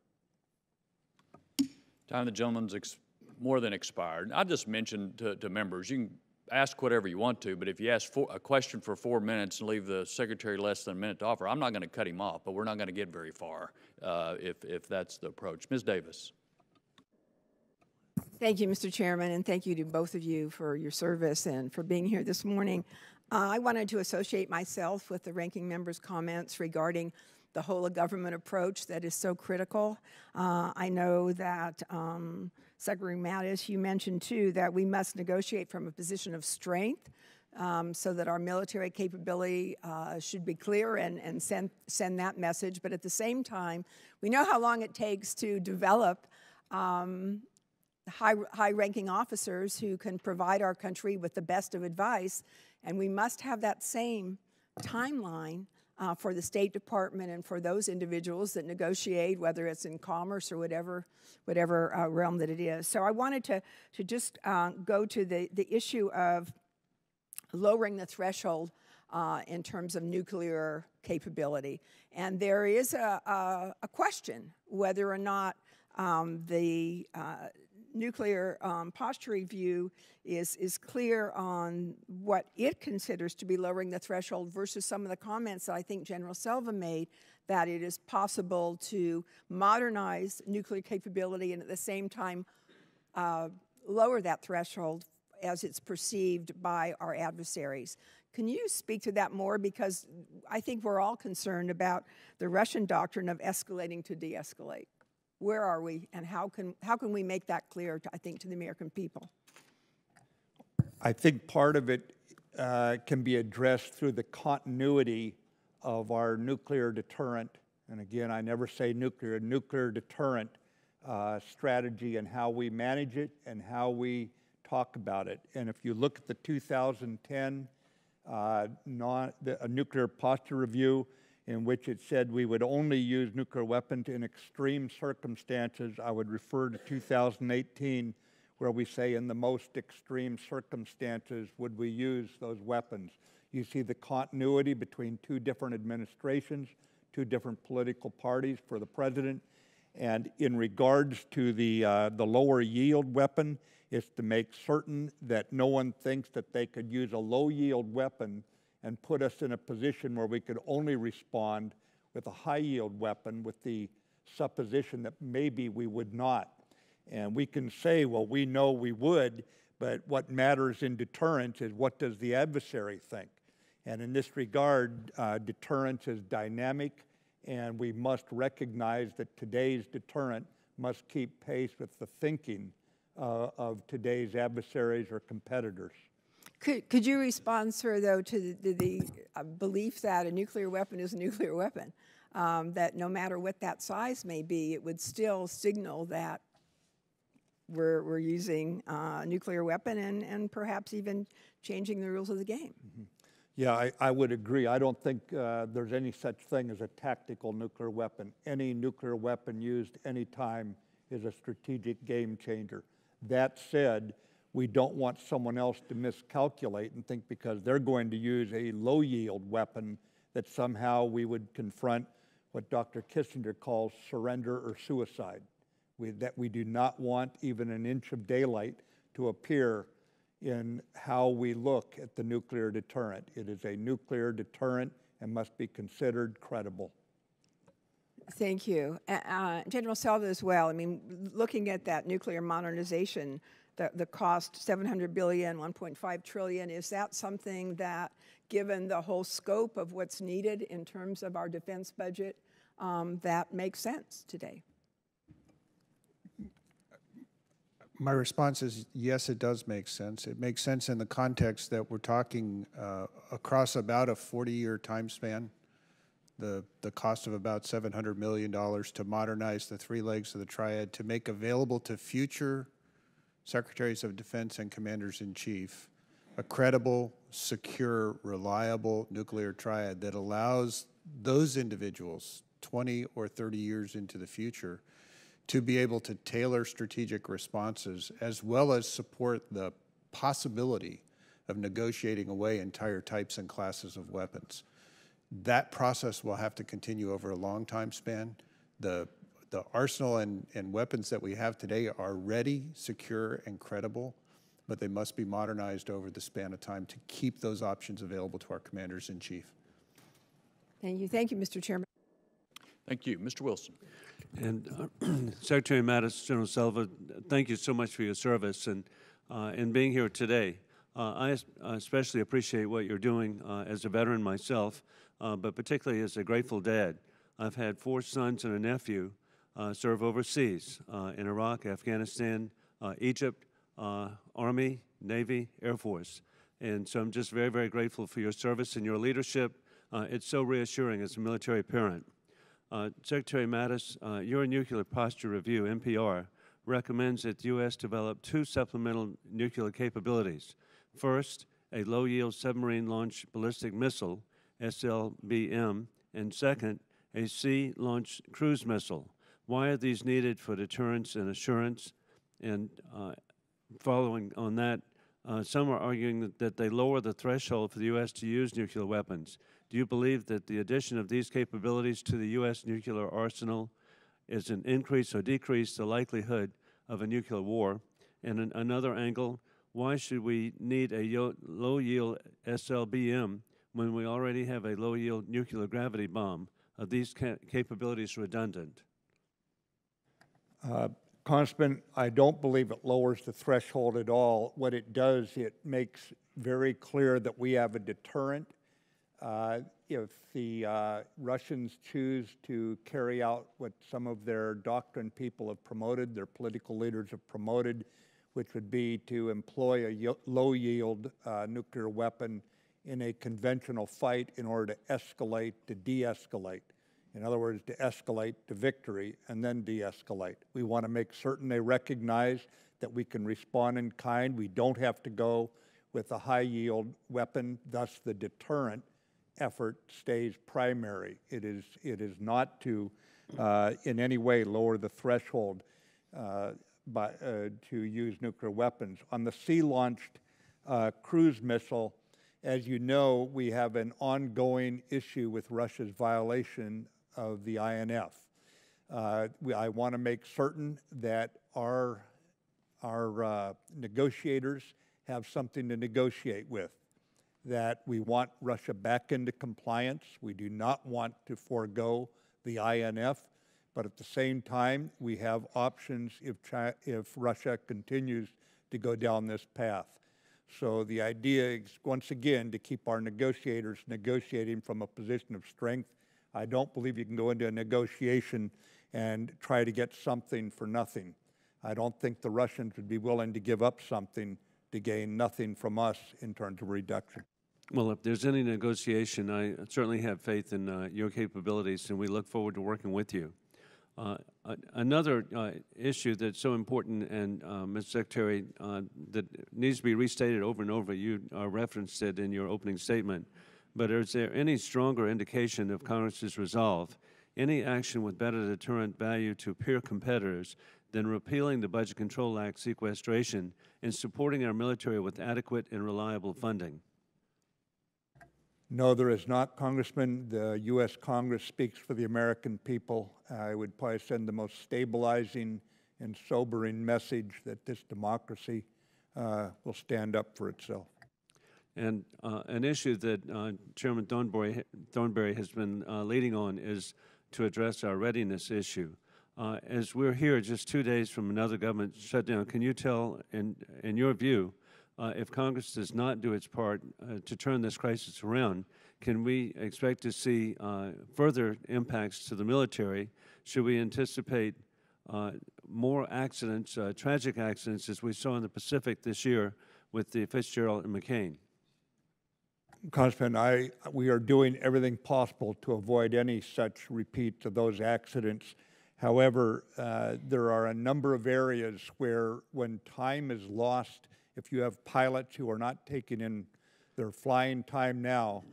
Time of the gentleman's more than expired. I just mentioned to members, you can ask whatever you want to, but if you ask a question for 4 minutes and leave the secretary less than a minute to offer, I'm not going to cut him off, but we're not going to get very far if that's the approach. Ms. Davis. Thank you, Mr. Chairman, and thank you to both of you for your service and for being here this morning. I wanted to associate myself with the ranking member's comments regarding the whole of government approach that is so critical. I know that Secretary Mattis, you mentioned too that we must negotiate from a position of strength so that our military capability should be clear and send that message. But at the same time, we know how long it takes to develop high-ranking officers who can provide our country with the best of advice, and we must have that same timeline for the State Department and for those individuals that negotiate, whether it's in commerce or whatever realm that it is. So I wanted to just go to the issue of lowering the threshold in terms of nuclear capability. And there is a question whether or not the nuclear posture review is clear on what it considers to be lowering the threshold versus some of the comments that I think General Selva made, that it is possible to modernize nuclear capability and at the same time lower that threshold as it's perceived by our adversaries. Can you speak to that more? Because I think we're all concerned about the Russian doctrine of escalating to de-escalate. Where are we, and how can we make that clear, I think, to the American people? I think part of it can be addressed through the continuity of our nuclear deterrent, and again, I never say nuclear deterrent strategy and how we manage it and how we talk about it. And if you look at the 2010 nuclear posture review, in which it said we would only use nuclear weapons in extreme circumstances, I would refer to 2018, where we say in the most extreme circumstances would we use those weapons. You see the continuity between two different administrations, two different political parties for the president. And in regards to the lower yield weapon, is to make certain that no one thinks that they could use a low yield weapon and put us in a position where we could only respond with a high-yield weapon with the supposition that maybe we would not. And we can say, well, we know we would, but what matters in deterrence is what does the adversary think? And in this regard, deterrence is dynamic, and we must recognize that today's deterrent must keep pace with the thinking of today's adversaries or competitors. Could you respond, sir, though, to the belief that a nuclear weapon is a nuclear weapon, that no matter what that size may be, it would still signal that we're using a nuclear weapon and perhaps even changing the rules of the game? Mm-hmm. Yeah, I would agree. I don't think there's any such thing as a tactical nuclear weapon. Any nuclear weapon used anytime is a strategic game changer. That said, we don't want someone else to miscalculate and think because they're going to use a low-yield weapon that somehow we would confront what Dr. Kissinger calls surrender or suicide. That we do not want even an inch of daylight to appear in how we look at the nuclear deterrent. It is a nuclear deterrent and must be considered credible. Thank you. General Selva as well. I mean, looking at that nuclear modernization, the cost, $700 billion, $1.5 trillion, is that something that, given the whole scope of what's needed in terms of our defense budget, that makes sense today? My response is yes, it does make sense. It makes sense in the context that we're talking across about a 40-year time span, the cost of about $700 million to modernize the three legs of the triad, to make available to future Secretaries of Defense and Commanders-in-Chief a credible, secure, reliable nuclear triad that allows those individuals 20 or 30 years into the future to be able to tailor strategic responses as well as support the possibility of negotiating away entire types and classes of weapons. That process will have to continue over a long time span. The arsenal and weapons that we have today are ready, secure, and credible, but they must be modernized over the span of time to keep those options available to our commanders-in-chief. Thank you. Thank you, Mr. Chairman. Thank you. Mr. Wilson. And Secretary Mattis, General Selva, thank you so much for your service and being here today. I especially appreciate what you're doing as a veteran myself, but particularly as a grateful dad. I've had 4 sons and a nephew serve overseas in Iraq, Afghanistan, Egypt, Army, Navy, Air Force. And so I'm just very, very grateful for your service and your leadership. It's so reassuring as a military parent. Secretary Mattis, your Nuclear Posture Review, NPR, recommends that the U.S. develop 2 supplemental nuclear capabilities. First, a low-yield submarine-launched ballistic missile, SLBM, and second, a sea-launched cruise missile. Why are these needed for deterrence and assurance? And following on that, some are arguing that they lower the threshold for the U.S. to use nuclear weapons. Do you believe that the addition of these capabilities to the U.S. nuclear arsenal is an increase or decrease the likelihood of a nuclear war? And in another angle, why should we need a low-yield SLBM when we already have a low-yield nuclear gravity bomb? Are these capabilities redundant? Congressman, I don't believe it lowers the threshold at all. What it does, it makes very clear that we have a deterrent. If the Russians choose to carry out what some of their doctrine people have promoted, their political leaders have promoted, which would be to employ a low-yield nuclear weapon in a conventional fight in order to escalate, to de-escalate. In other words, to escalate to victory and then de-escalate. We want to make certain they recognize that we can respond in kind. We don't have to go with a high-yield weapon, thus the deterrent effort stays primary. It is not to in any way lower the threshold to use nuclear weapons. On the sea-launched cruise missile, as you know, we have an ongoing issue with Russia's violation of the INF. I want to make certain that our negotiators have something to negotiate with, that we want Russia back into compliance. We do not want to forego the INF, but at the same time, we have options if Russia continues to go down this path. So the idea is, once again, to keep our negotiators negotiating from a position of strength. I don't believe you can go into a negotiation and try to get something for nothing. I don't think the Russians would be willing to give up something to gain nothing from us in terms of reduction. Well, if there's any negotiation, I certainly have faith in your capabilities, and we look forward to working with you. Another issue that's so important, and Mr. Secretary, that needs to be restated over and over, you referenced it in your opening statement, but is there any stronger indication of Congress's resolve, any action with better deterrent value to peer competitors than repealing the Budget Control Act sequestration and supporting our military with adequate and reliable funding? No, there is not, Congressman. The U.S. Congress speaks for the American people. I would probably send the most stabilizing and sobering message that this democracy will stand up for itself. And an issue that Chairman Thornberry has been leading on is to address our readiness issue. As we're here just 2 days from another government shutdown, can you tell, in your view, if Congress does not do its part to turn this crisis around, can we expect to see further impacts to the military? Should we anticipate more accidents, tragic accidents, as we saw in the Pacific this year with the Fitzgerald and McCain? Congressman, we are doing everything possible to avoid any such repeats of those accidents. However, there are a number of areas where when time is lost, if you have pilots who are not taking in their flying time now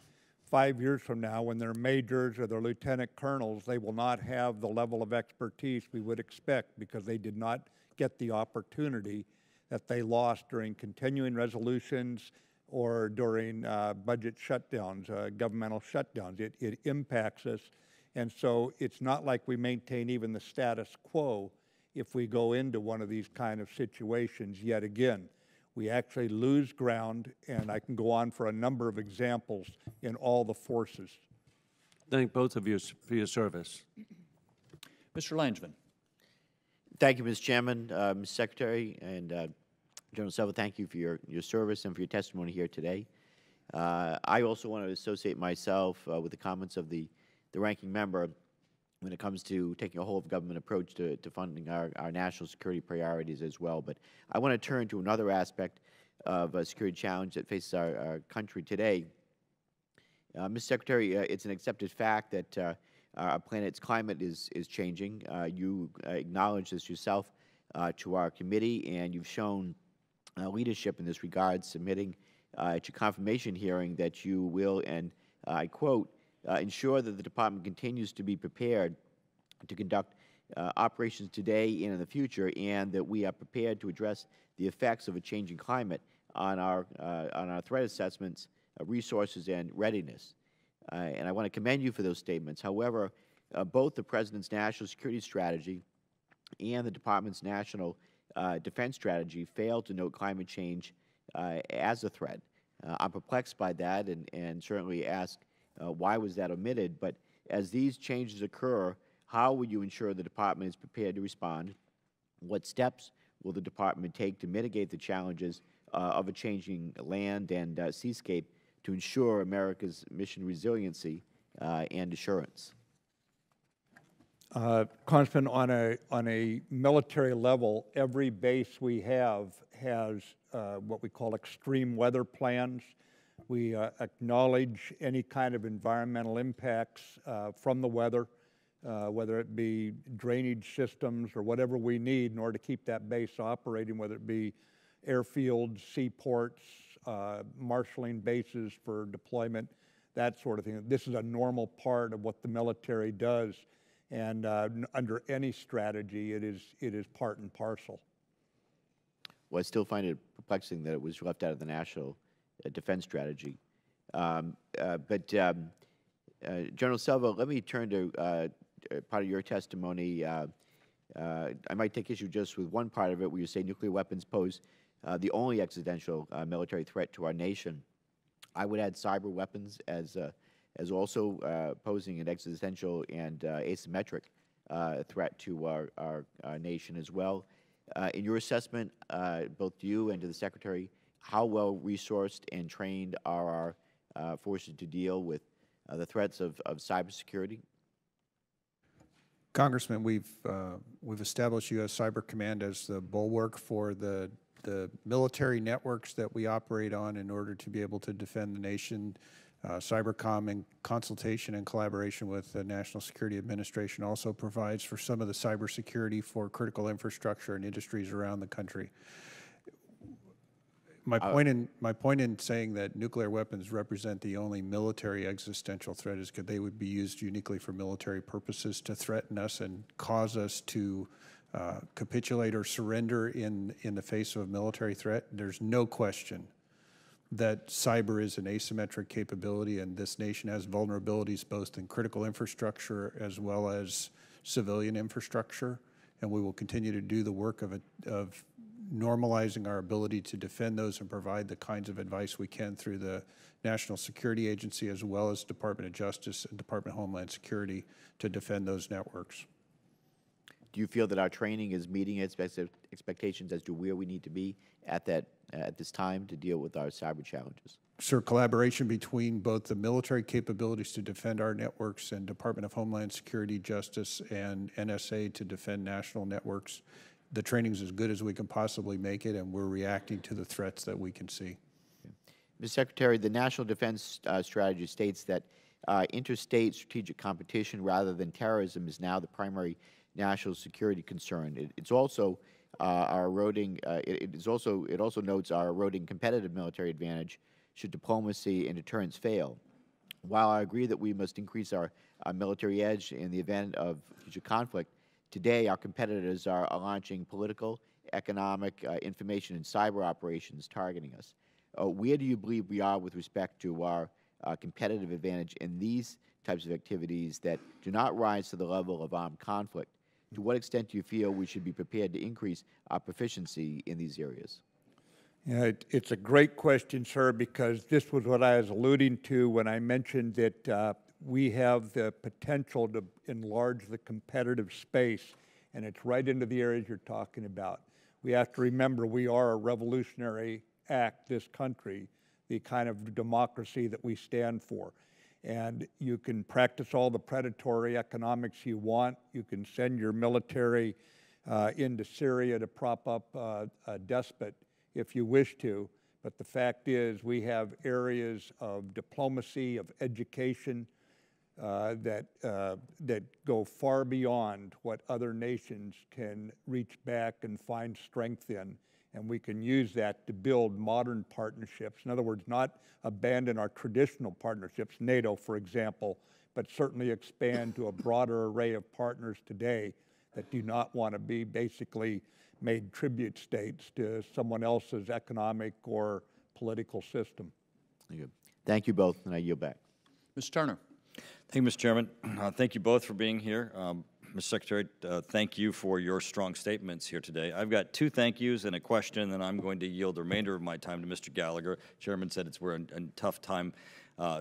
5 years from now, when they're majors or they're lieutenant colonels, they will not have the level of expertise we would expect because they did not get the opportunity that they lost during continuing resolutions or during budget shutdowns, governmental shutdowns. It impacts us. And so it's not like we maintain even the status quo if we go into one of these kind of situations yet again. We actually lose ground, and I can go on for a number of examples in all the forces. Thank both of you for your service. Mr. Langeman. Thank you, Mr. Chairman, Mr. Secretary, and General Selva, thank you for your service and for your testimony here today. I also want to associate myself with the comments of the ranking member when it comes to taking a whole-of-government approach to funding our national security priorities as well. But I want to turn to another aspect of a security challenge that faces our country today. Mr. Secretary, it's an accepted fact that our planet's climate is changing. You acknowledge this yourself to our committee, and you've shown leadership in this regard, submitting at your confirmation hearing that you will, and I quote, ensure that the Department continues to be prepared to conduct operations today and in the future, and that we are prepared to address the effects of a changing climate on our threat assessments, resources, and readiness. And I want to commend you for those statements. However, both the President's national security strategy and the Department's national defense strategy fail to note climate change as a threat. I'm perplexed by that, and certainly ask why was that omitted. But as these changes occur, how will you ensure the Department is prepared to respond? What steps will the Department take to mitigate the challenges of a changing land and seascape to ensure America's mission resiliency and assurance? Congressman, on a military level, every base we have has what we call extreme weather plans. We acknowledge any kind of environmental impacts from the weather, whether it be drainage systems or whatever we need in order to keep that base operating, whether it be airfields, seaports, marshaling bases for deployment, that sort of thing. This is a normal part of what the military does, and under any strategy, it is part and parcel. Well, I still find it perplexing that it was left out of the national defense strategy. General Selva, let me turn to part of your testimony. I might take issue just with one part of it, where you say nuclear weapons pose the only existential military threat to our nation. I would add cyber weapons as also posing an existential and asymmetric threat to our nation as well. In your assessment, both to you and to the Secretary, how well resourced and trained are our forces to deal with the threats of cybersecurity? Congressman, we've established U.S. Cyber Command as the bulwark for the military networks that we operate on in order to be able to defend the nation. Cybercom, in consultation and collaboration with the National Security Administration, also provides for some of the cybersecurity for critical infrastructure and industries around the country. My point in saying that nuclear weapons represent the only military existential threat is because they would be used uniquely for military purposes to threaten us and cause us to capitulate or surrender in the face of a military threat. There's no question that cyber is an asymmetric capability, and this nation has vulnerabilities both in critical infrastructure as well as civilian infrastructure, and we will continue to do the work of normalizing our ability to defend those and provide the kinds of advice we can through the National Security Agency as well as Department of Justice and Department of Homeland Security to defend those networks. Do you feel that our training is meeting expectations as to where we need to be at this time to deal with our cyber challenges? Sir, collaboration between both the military capabilities to defend our networks and Department of Homeland Security, Justice, and NSA to defend national networks. The training is as good as we can possibly make it, and we're reacting to the threats that we can see. Mr. Secretary, the National Defense Strategy states that interstate strategic competition rather than terrorism is now the primary national security concern. It's also our eroding. It also notes our eroding competitive military advantage should diplomacy and deterrence fail. While I agree that we must increase our military edge in the event of future conflict, today our competitors are launching political, economic, information, and cyber operations targeting us. Where do you believe we are with respect to our competitive advantage in these types of activities that do not rise to the level of armed conflict? To what extent do you feel we should be prepared to increase our proficiency in these areas? Yeah, it's a great question, sir, because this was what I was alluding to when I mentioned that we have the potential to enlarge the competitive space, and it's right into the areas you're talking about. We have to remember we are a revolutionary act, this country, the kind of democracy that we stand for. And you can practice all the predatory economics you want. You can send your military into Syria to prop up a despot if you wish to. But the fact is we have areas of diplomacy, of education that go far beyond what other nations can reach back and find strength in. And we can use that to build modern partnerships. In other words, not abandon our traditional partnerships, NATO, for example, but certainly expand to a broader array of partners today that do not want to be basically made tribute states to someone else's economic or political system. Thank you both, and I yield back. Mr. Turner. Thank you, Mr. Chairman. Thank you both for being here. Mr. Secretary, thank you for your strong statements here today. I've got two thank yous and a question, and I'm going to yield the remainder of my time to Mr. Gallagher. Chairman said we're in tough time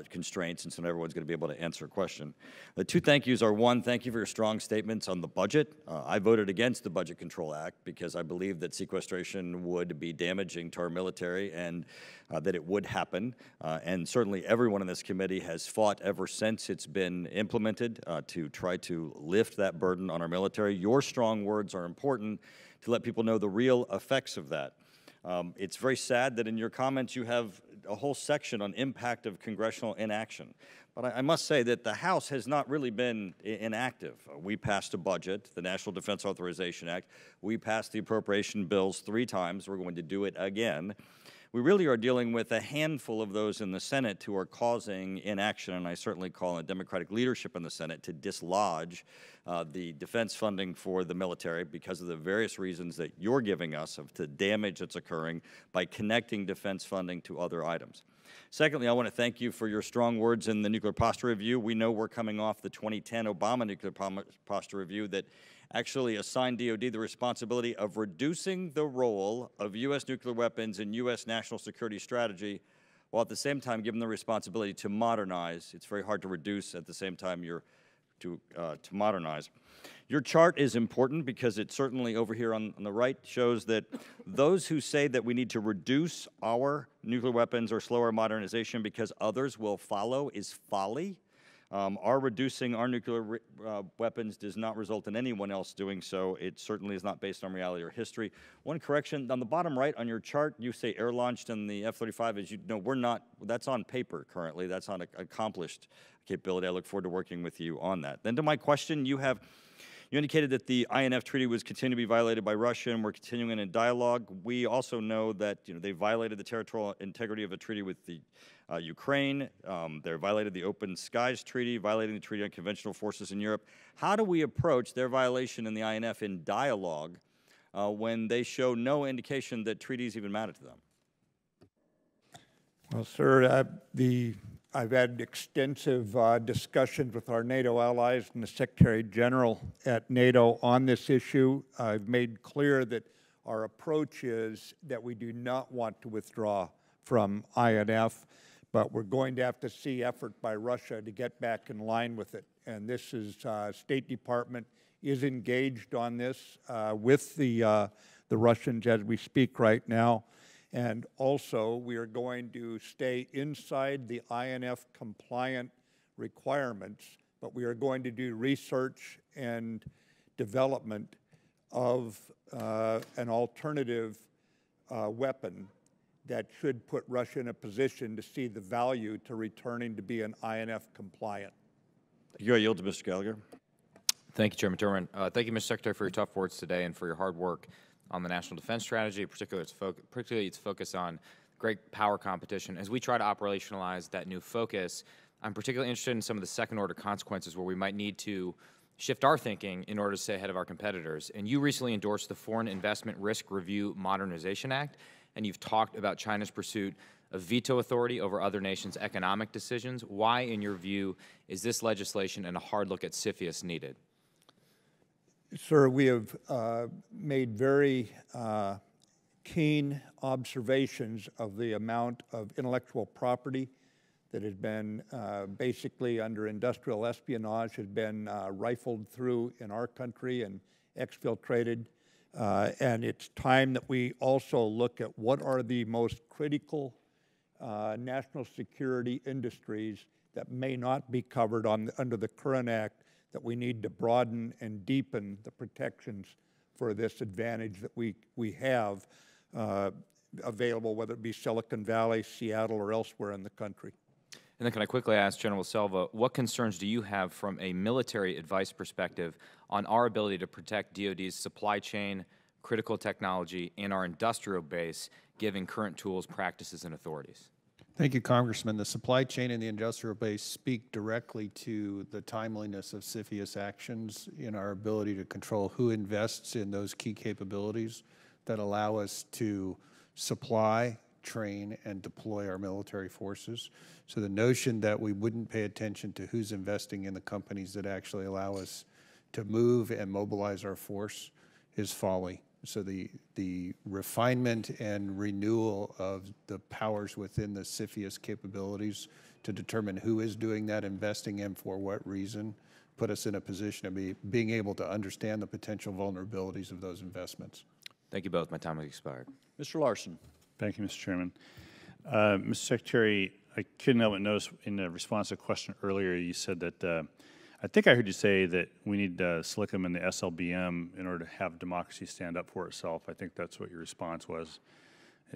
constraints, and so not everyone's going to be able to answer a question. The two thank yous are, one, thank you for your strong statements on the budget. I voted against the Budget Control Act because I believe that sequestration would be damaging to our military and that it would happen. And certainly everyone in this committee has fought ever since it's been implemented to try to lift that burden on our military. Your strong words are important to let people know the real effects of that. It's very sad that in your comments you have a whole section on impact of congressional inaction. But I must say that the House has not really been inactive. We passed a budget, the National Defense Authorization Act. We passed the appropriation bills 3 times. We're going to do it again. We really are dealing with a handful of those in the Senate who are causing inaction, and I certainly call on Democratic leadership in the Senate to dislodge the defense funding for the military because of the various reasons that you're giving us of the damage that's occurring by connecting defense funding to other items. Secondly, I want to thank you for your strong words in the Nuclear Posture Review. We know we're coming off the 2010 Obama Nuclear Posture Review that actually assigned DOD the responsibility of reducing the role of U.S. nuclear weapons in U.S. national security strategy, while at the same time giving the responsibility to modernize. It's very hard to reduce at the same time to modernize. Your chart is important because it certainly over here on the right shows that those who say that we need to reduce our nuclear weapons or slow our modernization because others will follow is folly. Our reducing our nuclear weapons does not result in anyone else doing so. It certainly is not based on reality or history. One correction, on the bottom right on your chart, you say air-launched and the F-35. As you know, we're not, that's on paper currently. That's not an accomplished capability. I look forward to working with you on that. Then to my question, you indicated that the INF Treaty was continuing to be violated by Russia, and we're continuing in dialogue. We also know that they violated the territorial integrity of a treaty with the Ukraine. They violated the Open Skies Treaty, violating the Treaty on Conventional Forces in Europe. How do we approach their violation in the INF in dialogue when they show no indication that treaties even matter to them? Well, sir, I've had extensive discussions with our NATO allies and the Secretary General at NATO on this issue. I've made clear that our approach is that we do not want to withdraw from INF, but we're going to have to see effort by Russia to get back in line with it. And this is, State Department is engaged on this with the Russians as we speak right now. And also, we are going to stay inside the INF compliant requirements, but we are going to do research and development of an alternative weapon that should put Russia in a position to see the value to returning to be an INF compliant. You yield to Mr. Gallagher. Thank you, Chairman Turman. Thank you, Mr. Secretary, for your tough words today and for your hard work on the National Defense Strategy, particularly its focus on great power competition. As we try to operationalize that new focus, I'm particularly interested in some of the second-order consequences where we might need to shift our thinking in order to stay ahead of our competitors. And you recently endorsed the Foreign Investment Risk Review Modernization Act, and you've talked about China's pursuit of veto authority over other nations' economic decisions. Why, in your view, is this legislation and a hard look at CFIUS needed? Sir, we have made very keen observations of the amount of intellectual property that has been basically under industrial espionage, has been rifled through in our country and exfiltrated. And it's time that we also look at what are the most critical national security industries that may not be covered under the current act, that we need to broaden and deepen the protections for this advantage that we have available, whether it be Silicon Valley, Seattle, or elsewhere in the country. And then can I quickly ask General Selva, what concerns do you have from a military advice perspective on our ability to protect DoD's supply chain, critical technology, and our industrial base, given current tools, practices, and authorities? Thank you, Congressman. The supply chain and the industrial base speak directly to the timeliness of CFIUS actions in our ability to control who invests in those key capabilities that allow us to supply, train, and deploy our military forces. So the notion that we wouldn't pay attention to who's investing in the companies that actually allow us to move and mobilize our force is folly. So the refinement and renewal of the powers within the CFIUS capabilities to determine who is doing that, investing in for what reason, put us in a position of being able to understand the potential vulnerabilities of those investments. Thank you both. My time has expired. Mr. Larson. Thank you, Mr. Chairman. Mr. Secretary, I couldn't help but notice in the response to a question earlier, you said that, I think I heard you say that we need SLCM and the SLBM in order to have democracy stand up for itself. I think that's what your response was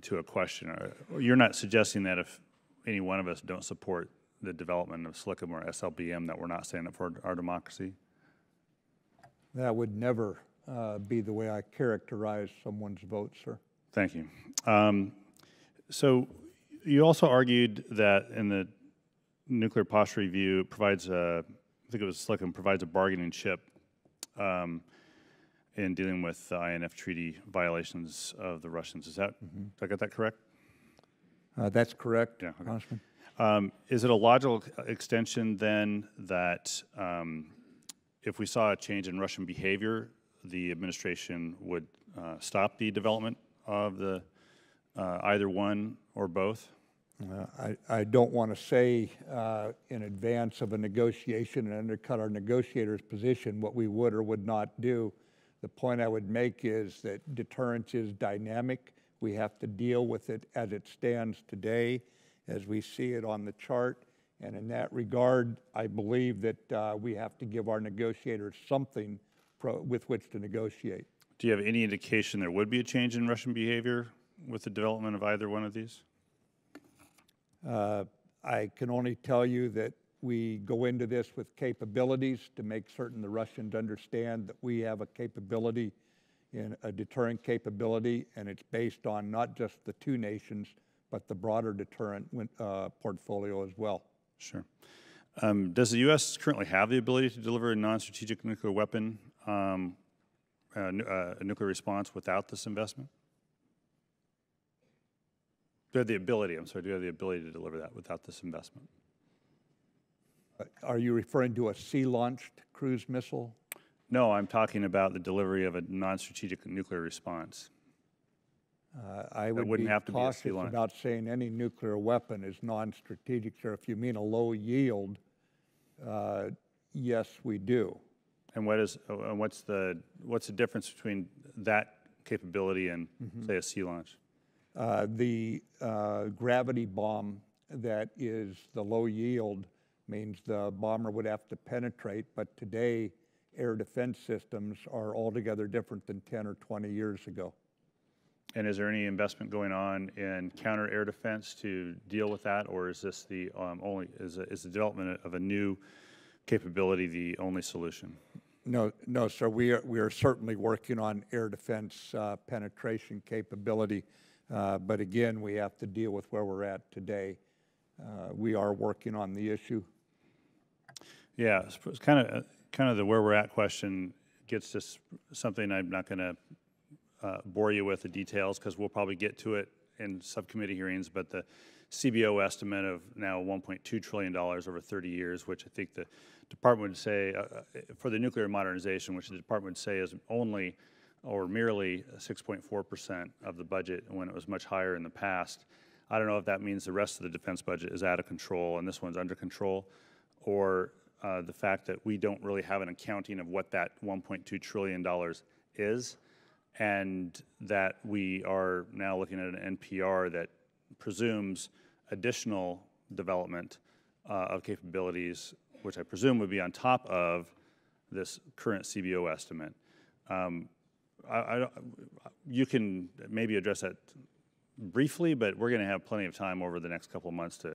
to a question. You're not suggesting that if any one of us don't support the development of SLCM or SLBM that we're not standing up for our democracy? That would never be the way I characterize someone's vote, sir. Thank you. So you also argued that in the nuclear posture review, it provides I think it was SLCM, provides a bargaining chip in dealing with the INF treaty violations of the Russians. Is that, did I get that correct? That's correct, Yeah, okay. Congressman. Is it a logical extension then that if we saw a change in Russian behavior, the administration would stop the development of the either one or both? I don't want to say in advance of a negotiation and undercut our negotiators' position what we would or would not do. The point I would make is that deterrence is dynamic. We have to deal with it as it stands today, as we see it on the chart. And in that regard, I believe that we have to give our negotiators something with which to negotiate. Do you have any indication there would be a change in Russian behavior with the development of either one of these? I can only tell you that we go into this with capabilities to make certain the Russians understand that we have a capability, in a deterrent capability, and it's based on not just the two nations, but the broader deterrent portfolio as well. Sure. Does the U.S. currently have the ability to deliver a non-strategic nuclear weapon, a nuclear response without this investment? Do you have the ability, I'm sorry, do you have the ability to deliver that without this investment? Are you referring to a sea-launched cruise missile? No, I'm talking about the delivery of a non-strategic nuclear response. I would wouldn't be have to be a cautious sea-launched. about saying any nuclear weapon is non-strategic, sir. If you mean a low yield, yes, we do. And what's the difference between that capability and, say, a sea launch? The gravity bomb that is the low yield means the bomber would have to penetrate, but today air defense systems are altogether different than 10 or 20 years ago. And is there any investment going on in counter air defense to deal with that, or is this the is the development of a new capability the only solution? No, sir. We are certainly working on air defense penetration capability, but again, we have to deal with where we're at today. We are working on the issue. Yeah, it's kind of the where we're at question gets to something I'm not going to bore you with the details because we'll probably get to it in subcommittee hearings, but the CBO estimate of now $1.2 trillion over 30 years, which I think the department would say, for the nuclear modernization, which the department would say is only or merely 6.4% of the budget when it was much higher in the past. I don't know if that means the rest of the defense budget is out of control and this one's under control, or the fact that we don't really have an accounting of what that $1.2 trillion is, and that we are now looking at an NPR that presumes additional development of capabilities, which I presume would be on top of this current CBO estimate. You can maybe address that briefly, but we're going to have plenty of time over the next couple of months to.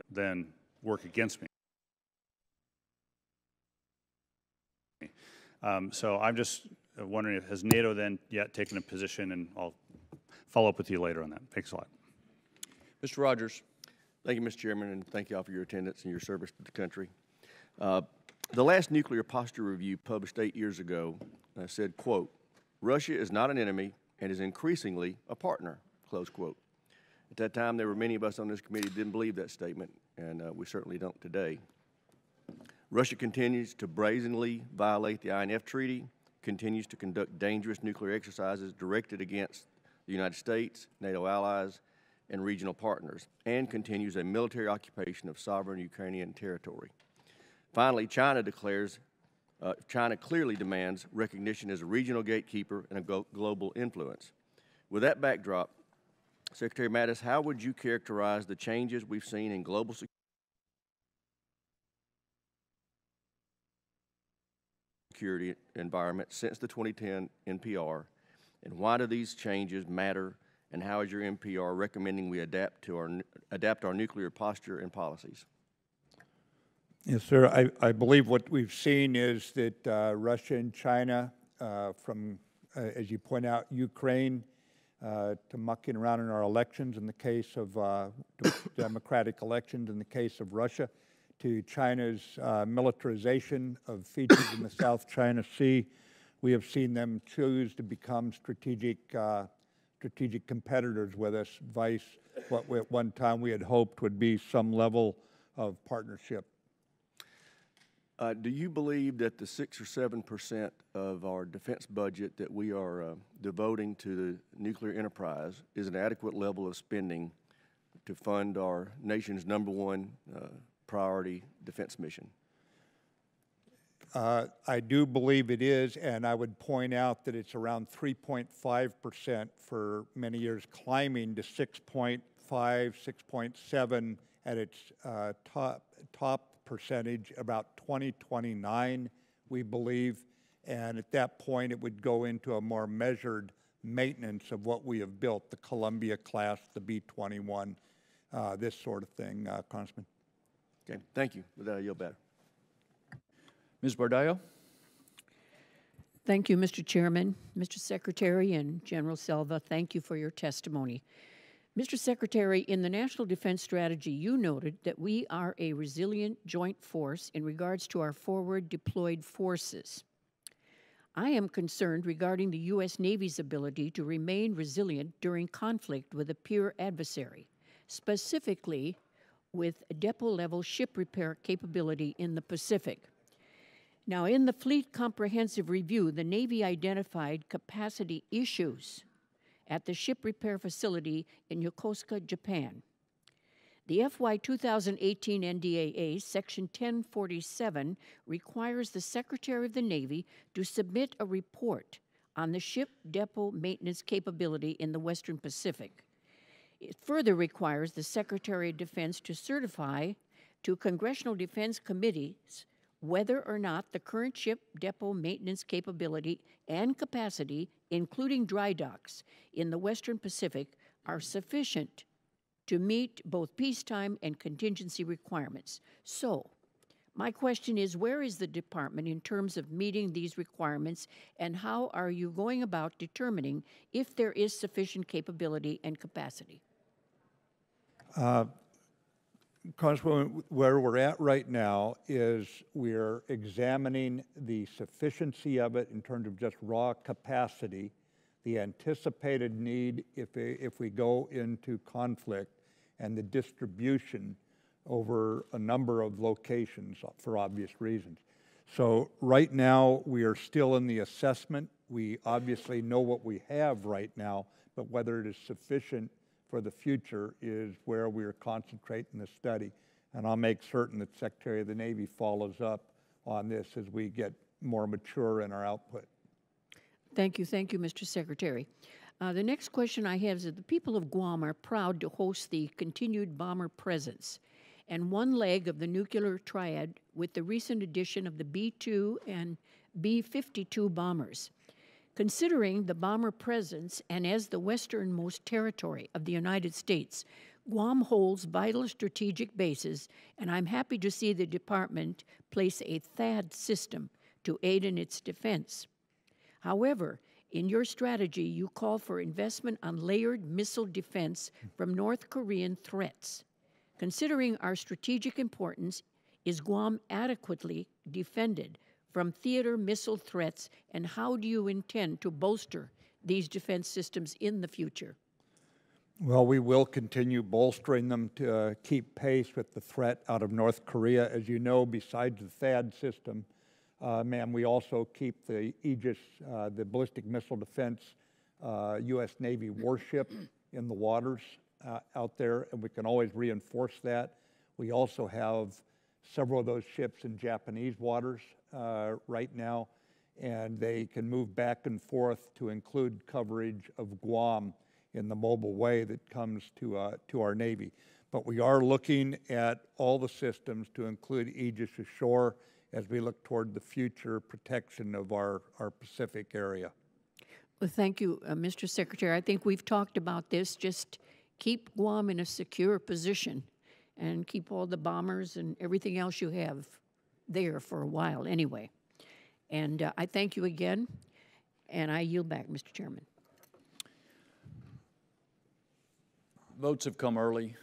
Then work against me. So I'm just wondering, has NATO then yet taken a position, and I'll follow up with you later on that. Thanks a lot. Mr. Rogers. Thank you, Mr. Chairman, and thank you all for your attendance and your service to the country. The last nuclear posture review published 8 years ago said, quote, "Russia is not an enemy and is increasingly a partner," close quote. At that time, there were many of us on this committee who didn't believe that statement, and we certainly don't today. Russia continues to brazenly violate the INF Treaty, continues to conduct dangerous nuclear exercises directed against the United States, NATO allies, and regional partners, and continues a military occupation of sovereign Ukrainian territory. Finally, China clearly demands recognition as a regional gatekeeper and a global influence. With that backdrop, Secretary Mattis, how would you characterize the changes we've seen in global security environment since the 2010 NPR, and why do these changes matter, and how is your NPR recommending we adapt our nuclear posture and policies? Yes, sir. I believe what we've seen is that Russia and China, as you point out, Ukraine, to mucking around in our elections in the case of democratic elections in the case of Russia, to China's militarization of features in the South China Sea. We have seen them choose to become strategic competitors with us, vice what at one time we had hoped would be some level of partnership. Do you believe that the 6 or 7% of our defense budget that we are devoting to the nuclear enterprise is an adequate level of spending to fund our nation's #1 priority defense mission? I do believe it is, and I would point out that it's around 3.5% for many years, climbing to 6.5, 6.7 at its top percentage about 2029, we believe, and at that point it would go into a more measured maintenance of what we have built, the Columbia class, the B-21, this sort of thing, Congressman. Okay, thank you. With that, I yield back. Ms. Bardillo. Thank you, Mr. Chairman, Mr. Secretary, and General Selva. Thank you for your testimony. Mr. Secretary, in the National Defense Strategy, you noted that we are a resilient joint force in regards to our forward deployed forces. I am concerned regarding the U.S. Navy's ability to remain resilient during conflict with a peer adversary, specifically with depot-level ship repair capability in the Pacific. Now, in the Fleet Comprehensive Review, the Navy identified capacity issues at the ship repair facility in Yokosuka, Japan. The FY 2018 NDAA, Section 1047, requires the Secretary of the Navy to submit a report on the ship depot maintenance capability in the Western Pacific. It further requires the Secretary of Defense to certify to Congressional Defense Committees whether or not the current ship depot maintenance capability and capacity, including dry docks in the Western Pacific, are sufficient to meet both peacetime and contingency requirements. So, my question is, where is the department in terms of meeting these requirements, and how are you going about determining if there is sufficient capability and capacity? Congresswoman, where we're at right now is we're examining the sufficiency of it in terms of just raw capacity, the anticipated need if we go into conflict, and the distribution over a number of locations for obvious reasons. So right now, we are still in the assessment. We obviously know what we have right now, but whether it is sufficient for the future is where we are concentrating the study. And I'll make certain that Secretary of the Navy follows up on this as we get more mature in our output. Thank you, Mr. Secretary. The next question I have is that the people of Guam are proud to host the continued bomber presence and one leg of the nuclear triad with the recent addition of the B-2 and B-52 bombers. Considering the bomber presence and as the westernmost territory of the United States, Guam holds vital strategic bases, and I'm happy to see the department place a THAAD system to aid in its defense. However, in your strategy, you call for investment on layered missile defense from North Korean threats. Considering our strategic importance, is Guam adequately defended from theater missile threats, and how do you intend to bolster these defense systems in the future? Well, we will continue bolstering them to keep pace with the threat out of North Korea. As you know, besides the THAAD system, ma'am, we also keep the Aegis, the ballistic missile defense U.S. Navy warship in the waters out there, and we can always reinforce that. We also have several of those ships in Japanese waters right now, and they can move back and forth to include coverage of Guam in the mobile way that comes to our Navy. But we are looking at all the systems to include Aegis ashore as we look toward the future protection of our Pacific area. Well, thank you, Mr. Secretary. I think we've talked about this. Just keep Guam in a secure position and keep all the bombers and everything else you have there for a while anyway. And I thank you again, and I yield back, Mr. Chairman. Votes have come early.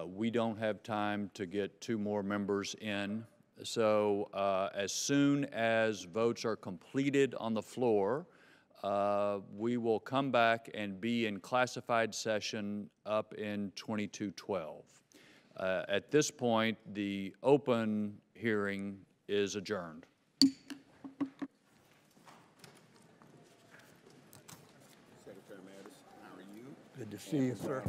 We don't have time to get 2 more members in. So as soon as votes are completed on the floor, we will come back and be in classified session up in 2212. At this point, the open hearing is adjourned. Secretary Mattis, how are you? Good to see you, sir.